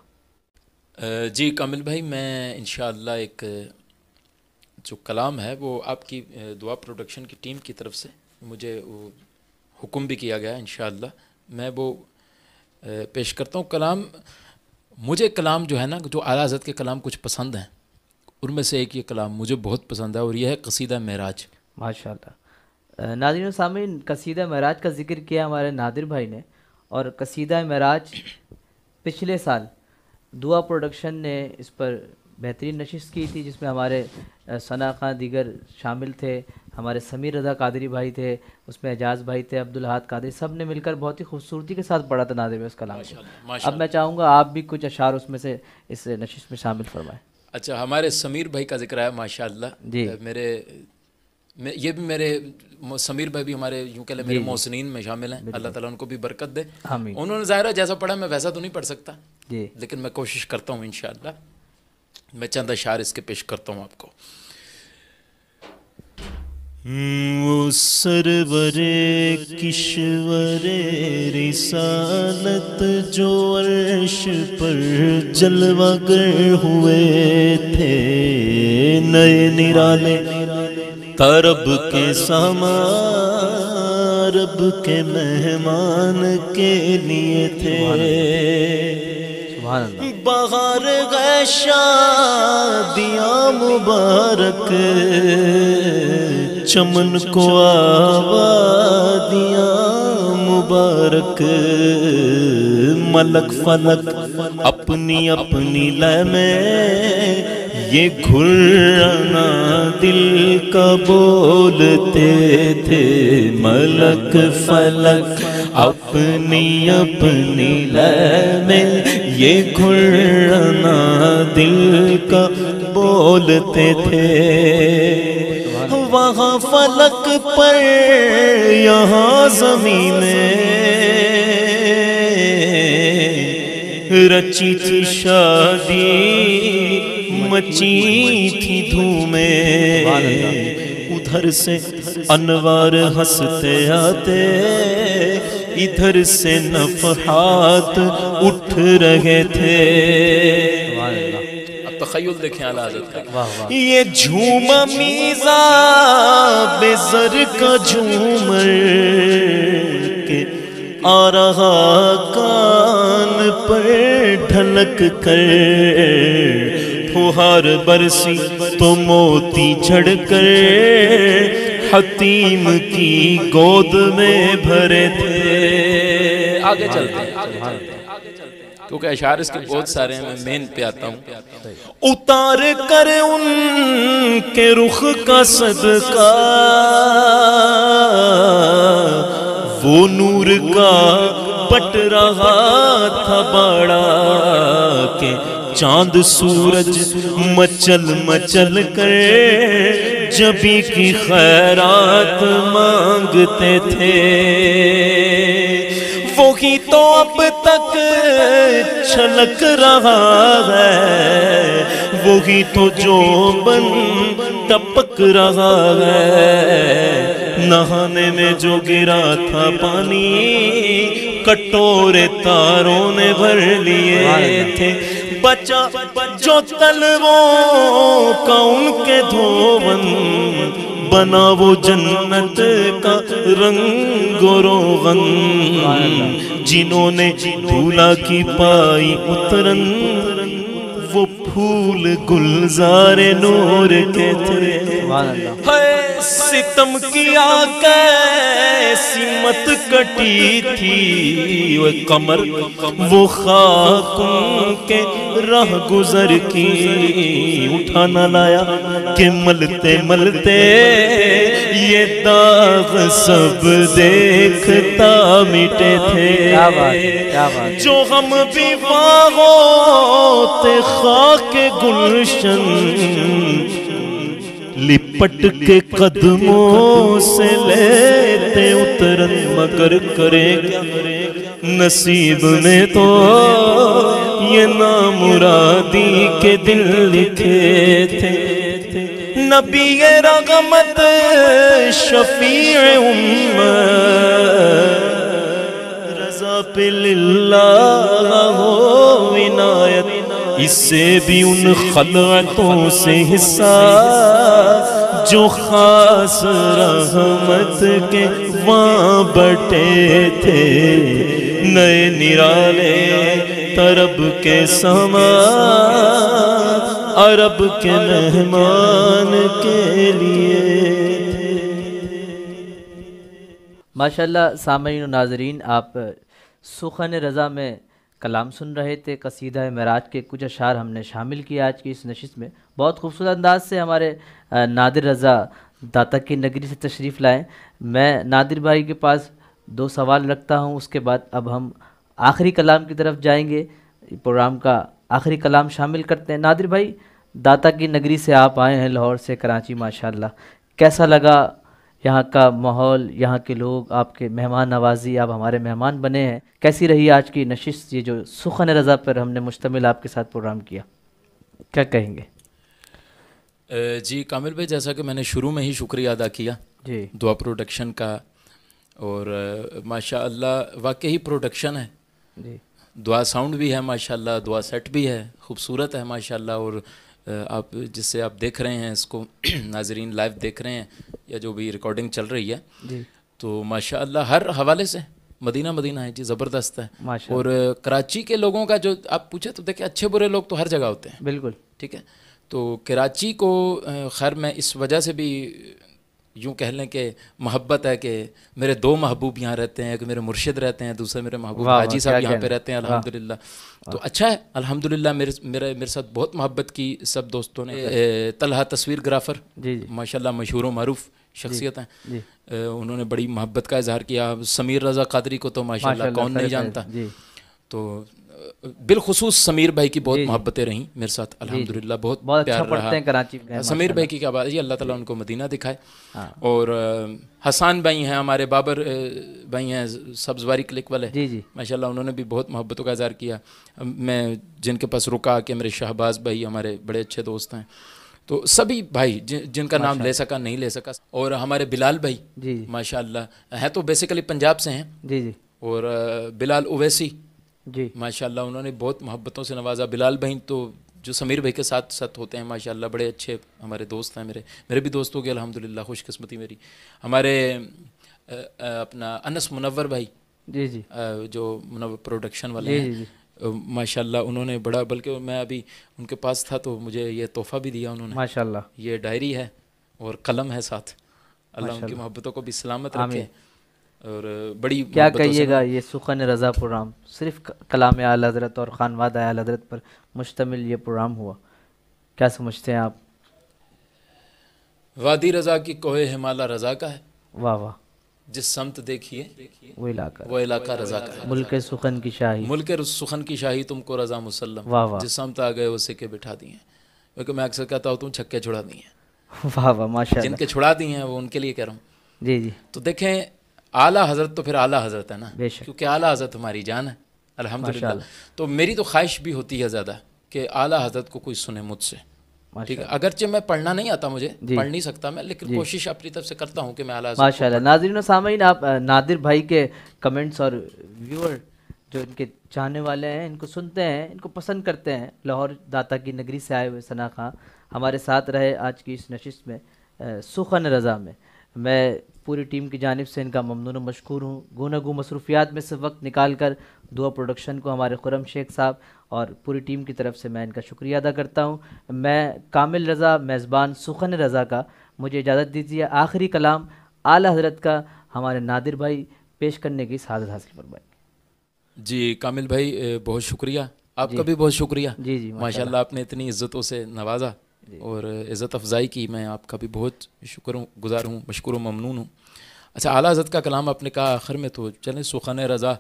جی کامل بھائی، میں انشاءاللہ ایک جو کلام ہے وہ آپ کی دعا پروڈکشن کی ٹیم کی طرف سے مجھے وہ حکم بھی کیا گیا ہے، انشاءاللہ میں وہ پیش کرتا ہوں. کلام مجھے کلام جو ہے نا، جو اعلیٰ حضرت کے کلام کچھ پسند ہیں، ان میں سے ایک یہ کلام مجھے بہت پسند ہے اور یہ ہے قصیدہ معراج. ماشاء اللہ. ناظرین و سامعین، قصیدہ معراج کا ذکر کیا ہمارے نادر بھائی نے، اور قصیدہ معراج پچھلے سال دعا پروڈکشن نے اس پر بہترین نشست کی تھی، جس میں ہمارے ثنا خان دیگر شامل تھے، ہمارے سمیر رضا قادری بھائی تھے، اس میں اعجاز بھائی تھے، عبدالحاد قادری، سب نے مل کر بہت ہی خوبصورتی کے ساتھ پڑھا تھا نادر بھائی اس کلام کو. اب میں چاہوں گا آپ بھی کچھ اشعار اس میں سے اس نشست میں شامل فرمائیں. اچھا، ہمارے سمیر بھائی کا ذکر ہے ماشاءاللہ. جی، یہ بھی میرے سمیر بھائی بھی ہمارے یوں کہ میرے محسنین میں شامل ہیں. اللہ تعالیٰ ان کو بھی برکت دے. آمین. انہوں نے ظاہرہ جیسا پڑھا میں ویسا تو نہیں پڑھ سکتا، جی، لیکن میں کوشش کرتا ہوں انشاءاللہ. میں چند اشعار اس کے پیش کرتا ہوں آپ کو. وہ سرور کشور رسالت جو عرش پر جلوہ گر ہوئے تھے، نئے نرالے طرب کے سامان رب کے مہمان کے لیے تھے. بہار گئے شادیاں مبارک، چمن کو آبادیاں مبارک، ملک فلک اپنی اپنی لے میں یہ گھرانا دل کا بولتے تھے. ملک فلک اپنی اپنی لے میں یہ گھرانا دل کا بولتے تھے. وہاں فلک پر یہاں زمین میں رچی تھی شادی، مچی تھی دھومیں. ادھر سے انوار ہنستے آتے، ادھر سے نفحات اٹھ رہے تھے. اب تخیل دیکھیں اعلیٰ حضرت کا. یہ جھوما میزا بے زر کا جھومر کے آ رہا کان پر ڈھلک کر، پھوہار برسی تو موتی جھڑ کر حتیم کی گود میں بھرے تھے. آگے چلتے ہیں کیونکہ اشعار اس کے بہت سارے ہیں، میں مین پہ آتا ہوں. اتار کر ان کے رخ کا صدقہ وہ نور کا بٹ رہا تھا باڑا کہ چاند سورج مچل مچل کر جبی کی خیرات مانگتے تھے. وہی تو اب تک چھلک رہا ہے، وہی تو جو بن ٹپک رہا ہے. نہانے میں جو گرا تھا پانی کٹورے تاروں نے بھر لیے تھے. بچا جو تلووں کا ان کے دھون، بنا وہ جنت کا رنگ و روغن. جنہوں نے دھولا کی پائی اترن، وہ پھول گلزار نور کے تھے. ستم کیا کیسی مت کٹی تھی وہ قمر، وہ خاک ان کے راہ گزر کی اٹھانا لایا کہ ملتے ملتے یہ داغ سب دیکھتا مٹے تھے. جو ہم بھی وہاں ہوتے خاک گلشن، لپٹ کے قدموں سے لیتے اترن. مگر کرے نصیب میں تو یہ نامرادی کے دل لکھے تھے. نبی رحمت شفیع امت، رضا پہ للہ ہو عنایت، اس سے بھی ان خلعتوں سے حصہ جو خاص رحمت کے وہاں بٹے تھے، نئے نرالے طرب کے سما عرب کے مہمان کے لیے۔ ماشاءاللہ سامعین و ناظرین، آپ سخن رضا میں کلام سن رہے تھے۔ قصیدہ معراج کے کچھ اشعار ہم نے شامل کیا آج کی اس نشست میں۔ بہت خوبصورت انداز سے ہمارے نادر رضا داتا کی نگری سے تشریف لائیں۔ میں نادر بھائی کے پاس 2 سوال رکھتا ہوں، اس کے بعد اب ہم آخری کلام کی طرف جائیں گے، پروگرام کا آخری کلام شامل کرتے ہیں۔ نادر بھائی، داتا کی نگری سے آپ آئے ہیں، لاہور سے کراچی، ماشاءاللہ کیسا لگا یہاں کا ماحول، یہاں کے لوگ، آپ کے مہمان نوازی، آپ ہمارے مہمان بنے ہیں، کیسی رہی آج کی نشست، یہ جو سخن رضا پر ہم نے مشتمل آپ کے ساتھ پروگرام کیا، کیا کہیں گے؟ جی کامل بھائی، جیسا کہ میں نے شروع میں ہی شکریہ ادا کیا جی، دعا پروڈکشن کا، اور ماشاءاللہ واقعی پروڈکشن ہے، جی دعا ساؤنڈ بھی ہے ماشاءاللہ، دعا سیٹ بھی ہے، خوبصورت ہے ماشاءاللہ، اور آپ جس سے آپ دیکھ رہے ہیں اس کو ناظرین لائیو دیکھ رہے ہیں یا جو بھی ریکارڈنگ چل رہی ہے، جی تو ماشاءاللہ ہر حوالے سے مدینہ مدینہ ہے جی، زبردست ہے۔ ماشاءاللہ، اور کراچی کے لوگوں کا جو آپ پوچھے تو دیکھیں، اچھے برے لوگ تو ہر جگہ ہوتے ہیں، بالکل ٹھیک ہے، تو کراچی کو خیر میں اس وجہ سے بھی یوں کہہ لیں کہ محبت ہے کہ میرے 2 محبوب یہاں رہتے ہیں، ایک میرے مرشد رہتے ہیں، دوسرے میرے محبوب واہ حاجی واہ، صاحب کیا یہاں پہ کہنا، رہتے ہیں الحمدللہ، تو اچھا ہے الحمدللہ۔ میرے ساتھ بہت محبت کی سب دوستوں نے۔ طلحہ تصویر گرافر جی جی ماشاءاللہ مشہور و معروف شخصیت ہیں، جی، انہوں نے بڑی محبت کا اظہار کیا۔ سمیر رضا قادری کو تو ماشاءاللہ کون نہیں جانتا، جی تو بالخصوص سمیر بھائی کی بہت جی جی، محبت رہیں میرے ساتھ الحمدللہ، بہت بہت پیار اچھا رہا۔ پڑھتے ہیں کراچی میں سمیر بھائی کی کیا بات ہے جی، اللہ تعالیٰ ان کو مدینہ دکھائے۔ ہاں، اور حسان بھائی ہیں ہمارے، بابر بھائی ہیں سبزواری کلک والے، جی جی ماشاءاللہ انہوں نے بھی بہت محبتوں کا اظہار کیا۔ میں جن کے پاس رکا کہ میرے شہباز بھائی ہمارے بڑے اچھے دوست ہیں، تو سبھی بھائی جن کا نام لے سکا نہیں لے سکا، اور ہمارے بلال بھائی جی جی ماشاءاللہ ہیں تو بیسیکلی پنجاب سے ہیں، جی جی اور بلال اویسی جی، ماشاءاللہ انہوں نے بہت محبتوں سے نوازا۔ بلال بھائی تو جو سمیر بھائی کے ساتھ ساتھ ہوتے ہیں ماشاءاللہ، بڑے اچھے ہمارے دوست ہیں، میرے بھی دوستوں کے الحمدللہ خوش قسمتی میری۔ ہمارے اپنا انس منور بھائی جی جی جو منور پروڈکشن والے جی ہیں، جی ماشاءاللہ انہوں نے بڑا، بلکہ میں ابھی ان کے پاس تھا تو مجھے یہ تحفہ بھی دیا انہوں نے، ماشاءاللہ، یہ ڈائری ہے اور قلم ہے ساتھ، اللہ ان کی محبتوں کو بھی سلامت رکھے، اور بڑی کیا محبتوں سے کہیے گا یہ سخن رضا پروگرام صرف کلام اعلی حضرت اور خانواد اعلی حضرت پر مشتمل یہ پروگرام ہوا، کیا سمجھتے ہیں آپ؟ وادی رضا کی کوہ ہمالا رضا کا ہے، واہ واہ، جس سمت دیکھیے وہ علاقہ رضا کا ہے، ملک سخن کی شاہی، ملک سخن کی شاہی تم کو رضا مسلم، واہ واہ، جس سمت آ گئے وہ سکے بٹھا دیے ہیں، کیونکہ میں اکثر کہتا ہوں چھکے چھڑا دیے ہیں، واہ واہ، ماشاء جن اللہ، کے چھڑا دیے ہیں وہ ان کے لیے کہہ رہا ہوں۔ جی جی، تو دیکھیں اعلیٰ حضرت تو پھر اعلیٰ حضرت ہے نا، بے شک، کیونکہ اعلیٰ حضرت ہماری جان ہے الحمدللہ، تو میری تو خواہش بھی ہوتی ہے زیادہ کہ اعلیٰ حضرت کو کوئی سنے مجھ سے، ٹھیک ہے، اگرچہ میں پڑھنا نہیں آتا، مجھے پڑھ نہیں سکتا میں، لیکن کوشش اپنی طرف سے کرتا ہوں کہ میں اعلیٰ حضرت ماشاء اللہ۔ ناظرین و سامعین، آپ نادر بھائی کے کمنٹس اور ویور جو ان کے چاہنے والے ہیں ان کو سنتے ہیں، ان کو پسند کرتے ہیں، لاہور داتا کی نگری سے آئے ہوئے ثنا خاں ہمارے ساتھ رہے آج کی اس نشست میں سخن رضا میں۔ میں پوری ٹیم کی جانب سے ان کا ممنون و مشکور ہوں۔ گوناگوں مصروفیات میں سے وقت نکال کر دعا پروڈکشن کو، ہمارے خرم شیخ صاحب اور پوری ٹیم کی طرف سے میں ان کا شکریہ ادا کرتا ہوں۔ میں کامل رضا، میزبان سخن رضا کا، مجھے اجازت دیجیے آخری کلام اعلی حضرت کا ہمارے نادر بھائی پیش کرنے کی سعادت حاصل فرمائیں۔ جی کامل بھائی بہت شکریہ، آپ کا بھی بہت شکریہ، جی جی، ماشاءاللہ آپ نے اتنی عزتوں سے نوازا اور عزت افزائی کی، میں آپ کا بھی بہت شکر گزار ہوں، مشکور و ممنون ہوں۔ اچھا، اعلیٰ حضرت کا کلام آپ نے کہا آخر میں، تو چلیں سخن رضا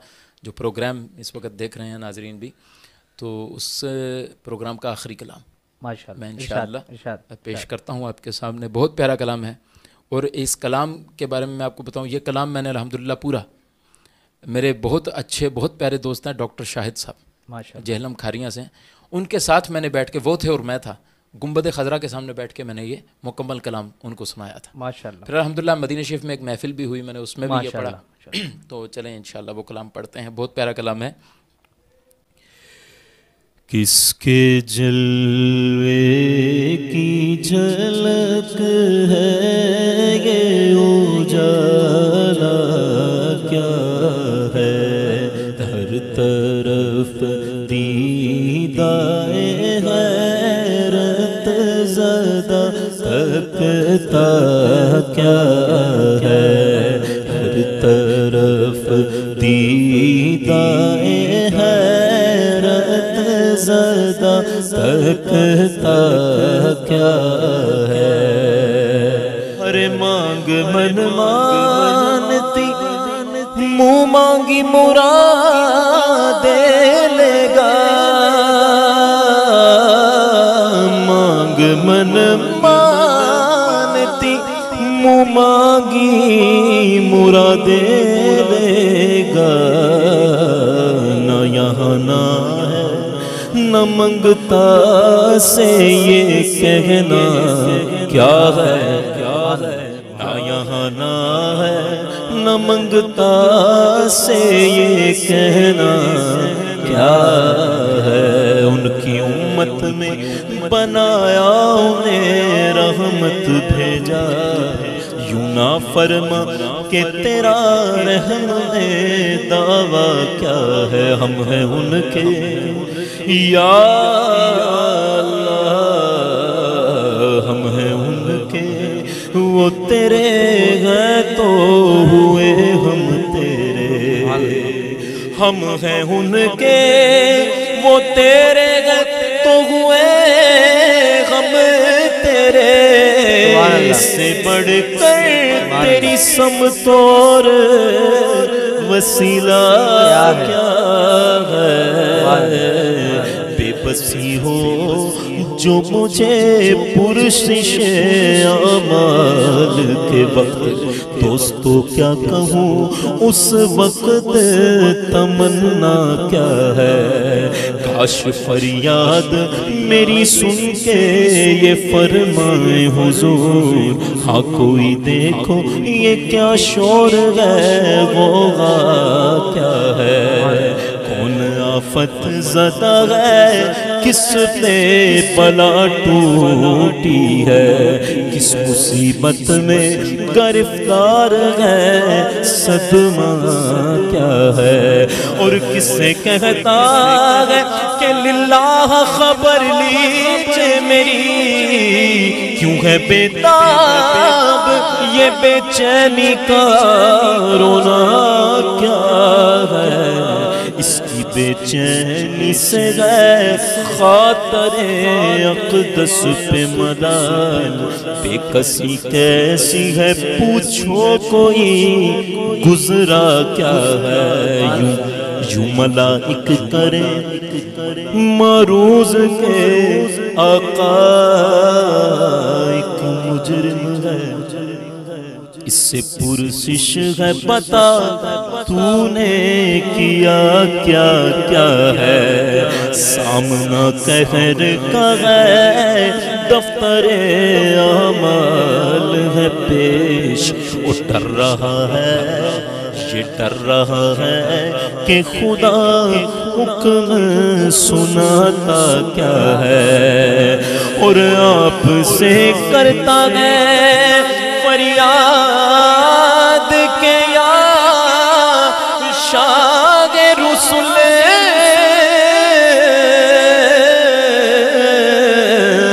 جو پروگرام اس وقت دیکھ رہے ہیں ناظرین بھی، تو اس پروگرام کا آخری کلام میں انشاءاللہ پیش کرتا ہوں آپ کے سامنے۔ بہت پیارا کلام ہے، اور اس کلام کے بارے میں آپ کو بتاؤں، یہ کلام میں نے الحمدللہ پورا، میرے بہت اچھے بہت پیارے دوست ہیں ڈاکٹر شاہد صاحب جہلم کھاریاں سے، ان کے ساتھ میں نے بیٹھ کے، وہ تھے اور میں تھا، گنبد خضرا کے سامنے بیٹھ کے میں نے یہ مکمل کلام ان کو سنایا تھا ماشاءاللہ۔ پھر الحمدللہ مدینہ شریف میں ایک محفل بھی ہوئی، میں نے اس میں بھی یہ پڑھا، تو چلیں انشاءاللہ وہ کلام پڑھتے ہیں، بہت پیارا کلام ہے کس کے جلوے کی جھلک ہے یہ اجالا کیا ہے، ہر طرف دیدائے حیرت زدہ تکتا کیا ہے، ہر طرف دیدائے حیرت زدہ تکتا کیا ہے۔ ارے مانگ من مانتی منہ مانگی مراد لے گا، مانگ من مانتی منہ مانگی مراد لے گا، نہ یہاں نہ ہے نہ منگتا سے یہ کہنا کیا ہے، نہ یہاں نہ ہے نہ منگتا سے یہ کہنا کیا ہے۔ ان کی امت میں بنایا انہیں رحمت بھیجا، یوں نہ فرما کہ تیرا رحم میں دعویٰ کیا ہے، ہم ہیں ان کے یا اللہ، ہم ہیں ان کے وہ تیرے ہیں تو ہوئے ہم تیرے، ہم ہیں ان کے وہ تیرے ہیں تو ہوئے ہم تیرے، اس سے بڑھ کر تیری سمت اور وسیلہ کیا ہے۔ بے بسی ہو جو مجھے پرسش اعمال کے وقت، دوستو کیا کہوں اس وقت تمنا کیا ہے، کاش فریاد میری سن کے یہ فرمائے حضور، ہاں کوئی دیکھو یہ کیا شور ہے، غوغا کیا ہے، کون آفت زدہ ہے، کس پہ بلا ٹوٹی ہے، کس مصیبت میں گرفتار ہے، صدمہ کیا ہے، اور کس سے کہتا ہے کہ للہ خبر لیجئے میری، کیوں ہے بیتاب یہ بے چینی کا رونا کیا ہے، اس کی بے چینی سے ہے خاطر اقدس پہ ملال، بے کسی کیسی ہے پوچھو کوئی گزرا کیا ہے، یوں ملائک کرے معروض کے آقا ایک مجرم ہے، اس سے پرسش ہے بتا تو نے کیا کیا کیا ہے، سامنا قہر کا ہے دفتر اعمال ہے پیش، وہ ڈر رہا ہے یہ ڈر رہا ہے کہ خدا حکم سناتا کیا ہے، اور آپ سے کرتا ہے فریاد کے یا شاہ رسول،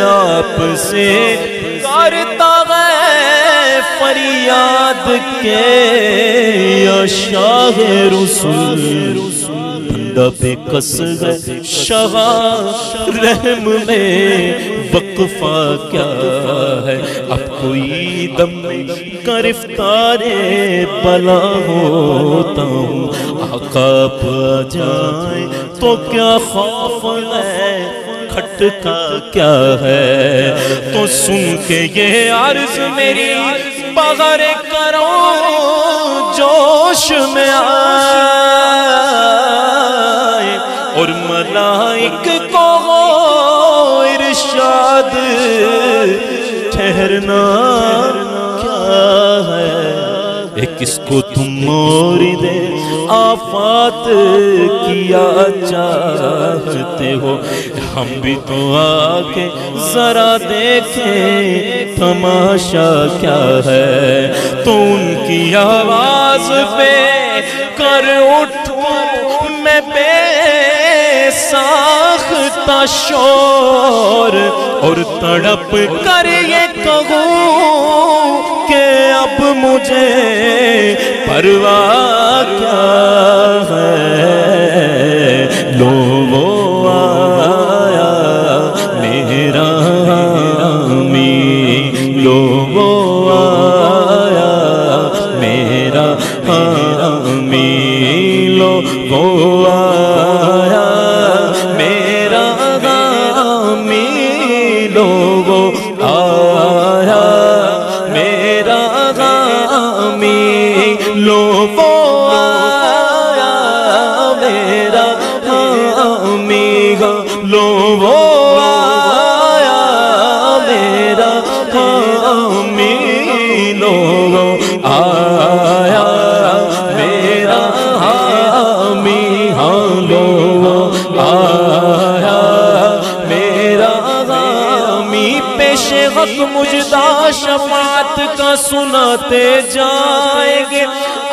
آپ سے کرتا ہے فریاد کے یا شاہ رسول، بندہ بے کس ہے شاہ رحم میں وقفہ کیا ہے، اب کوئی دم گرفتار بلا ہوتا ہوں، آقا پا جائیں تو کیا خوف ہے، کھٹکا کیا ہے، تو سن کے یہ عرض میری بغیر کرو جوش میں آئے، اور ملائک کو ارشاد ٹھہرنا کیا ہے، کس کو تم موری دے آفات کیا چاہتے ہو، ہم بھی تو آ کے ذرا دیکھیں تماشا کیا ہے، تو ان کی آواز پہ کر اٹھوں میں بے ساختہ شور، اور تڑپ کر یہ کہوں کہ اب مجھے پرواہ کیا ہے، لو وہ آیا میرا حامی، لو وہ آیا میرا حامی، لو وہ آیا میرا حامی، لو وہ آیا میرا حامی، لو وہ آیا میرا حامی، لو وہ آیا میرا حامی، لو وہ آیا میرا حامی، ہاں لو وہ آیا میرا حامی، پیش حق مجدہ شفاعت کا سناتے جائیں گے،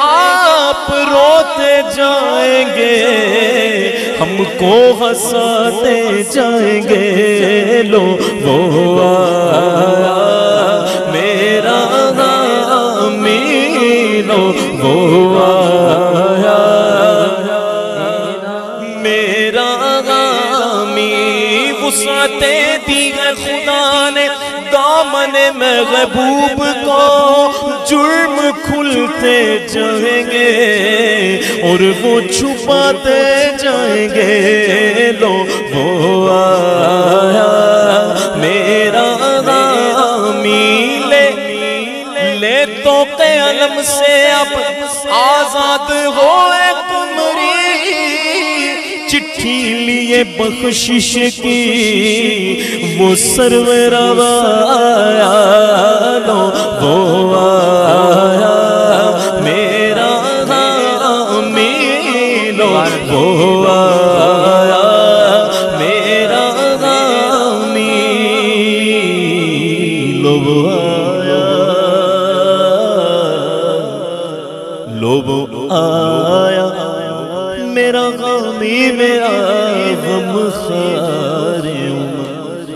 آپ روتے جائیں گے، ہم کو ہنساتے جائیں گے، لو وہ آیا میرا حامی، لو وہ آیا میرا حامی، وسعتیں دی ہے خدا نے دامن محبوب کو، جرم کھلتے جائیں گے اور وہ چھپاتے جائیں گے، لو وہ آیا میرا حامی، لے تو علم سے اب آزاد ہوئے قمری، چٹھی لیے بخشش کی وہ سرور آیا، لو وہ آیا میرا حامی، لو وہ آیا میرا حامی، لو وہ آیا، لو وہ آیا میرا حامی، میرا غم خوار عمر،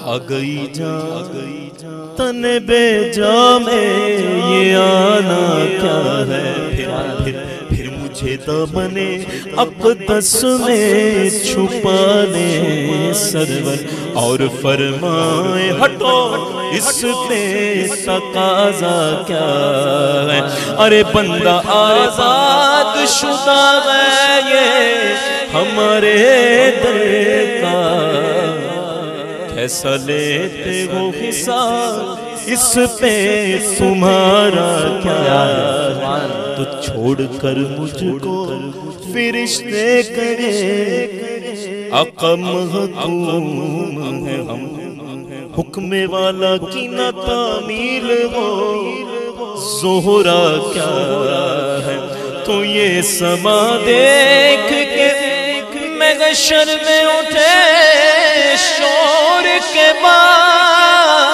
آ گئی جان تن بے جا میں یہ آنا کیا ہے، پھر مجھے دامن اقدس میں چھپا لے سرور، اور فرمائے ہٹو اس پہ تقاضا کیا ہے، ارے بندہ آزاد شدہ ہے یہ ہمارے در کا، کیسا لیتے ہو حساب اس پہ تمہارا کیا ہے، تو چھوڑ کر مجھ کو فرشتے کرے، آقا محکوم ہے ہم، حکم والا کی نہ تعمیل ہو، زہرا کیا ہے، تو یہ سما دیکھ کے میں محشر میں اٹھے شور کے بعد،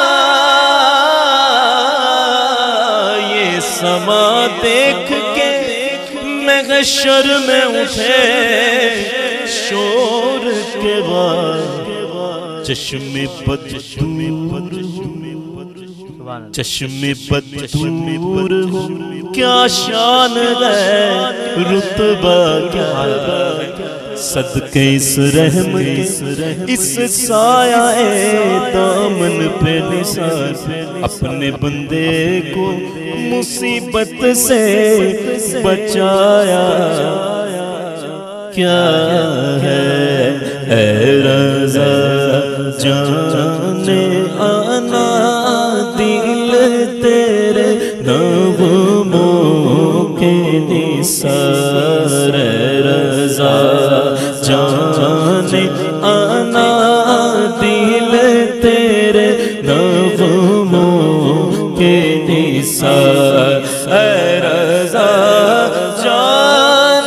یہ سما دیکھ کے محشر میں اٹھے شور کے بعد، چشم بد چشم بد دور ہو کیا شان ہے، رتبہ کیا ہے، صدقے اس رحم اس سایہ دامن پہ نثار، اپنے بندے کو مصیبت سے بچایا کیا ہے، اے رضا جانے آنا دل تیرے نغموں کے نثار، اے رضا جانے آنا دل تیرے نغموں کے نثار، اے رضا جانے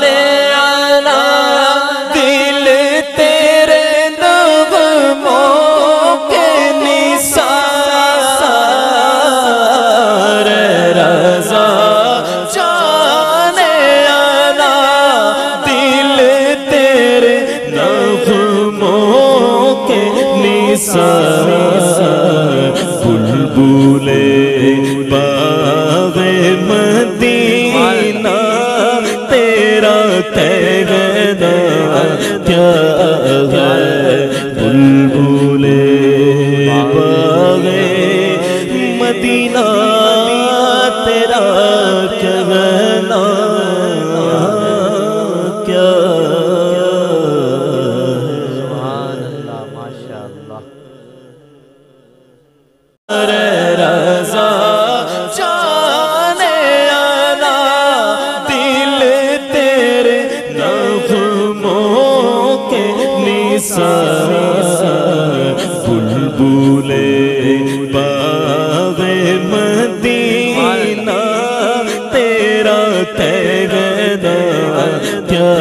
باغ مدینہ تیرا کہنا کیا ہے بلبل باغ مدینہ تیرا کہنا کیا سبحان اللہ، ماشاء اللہ۔ رضا جانے آنا دل تیرے نغموں کے نثار بلبل باغ مدینہ تیرا کہنا کیا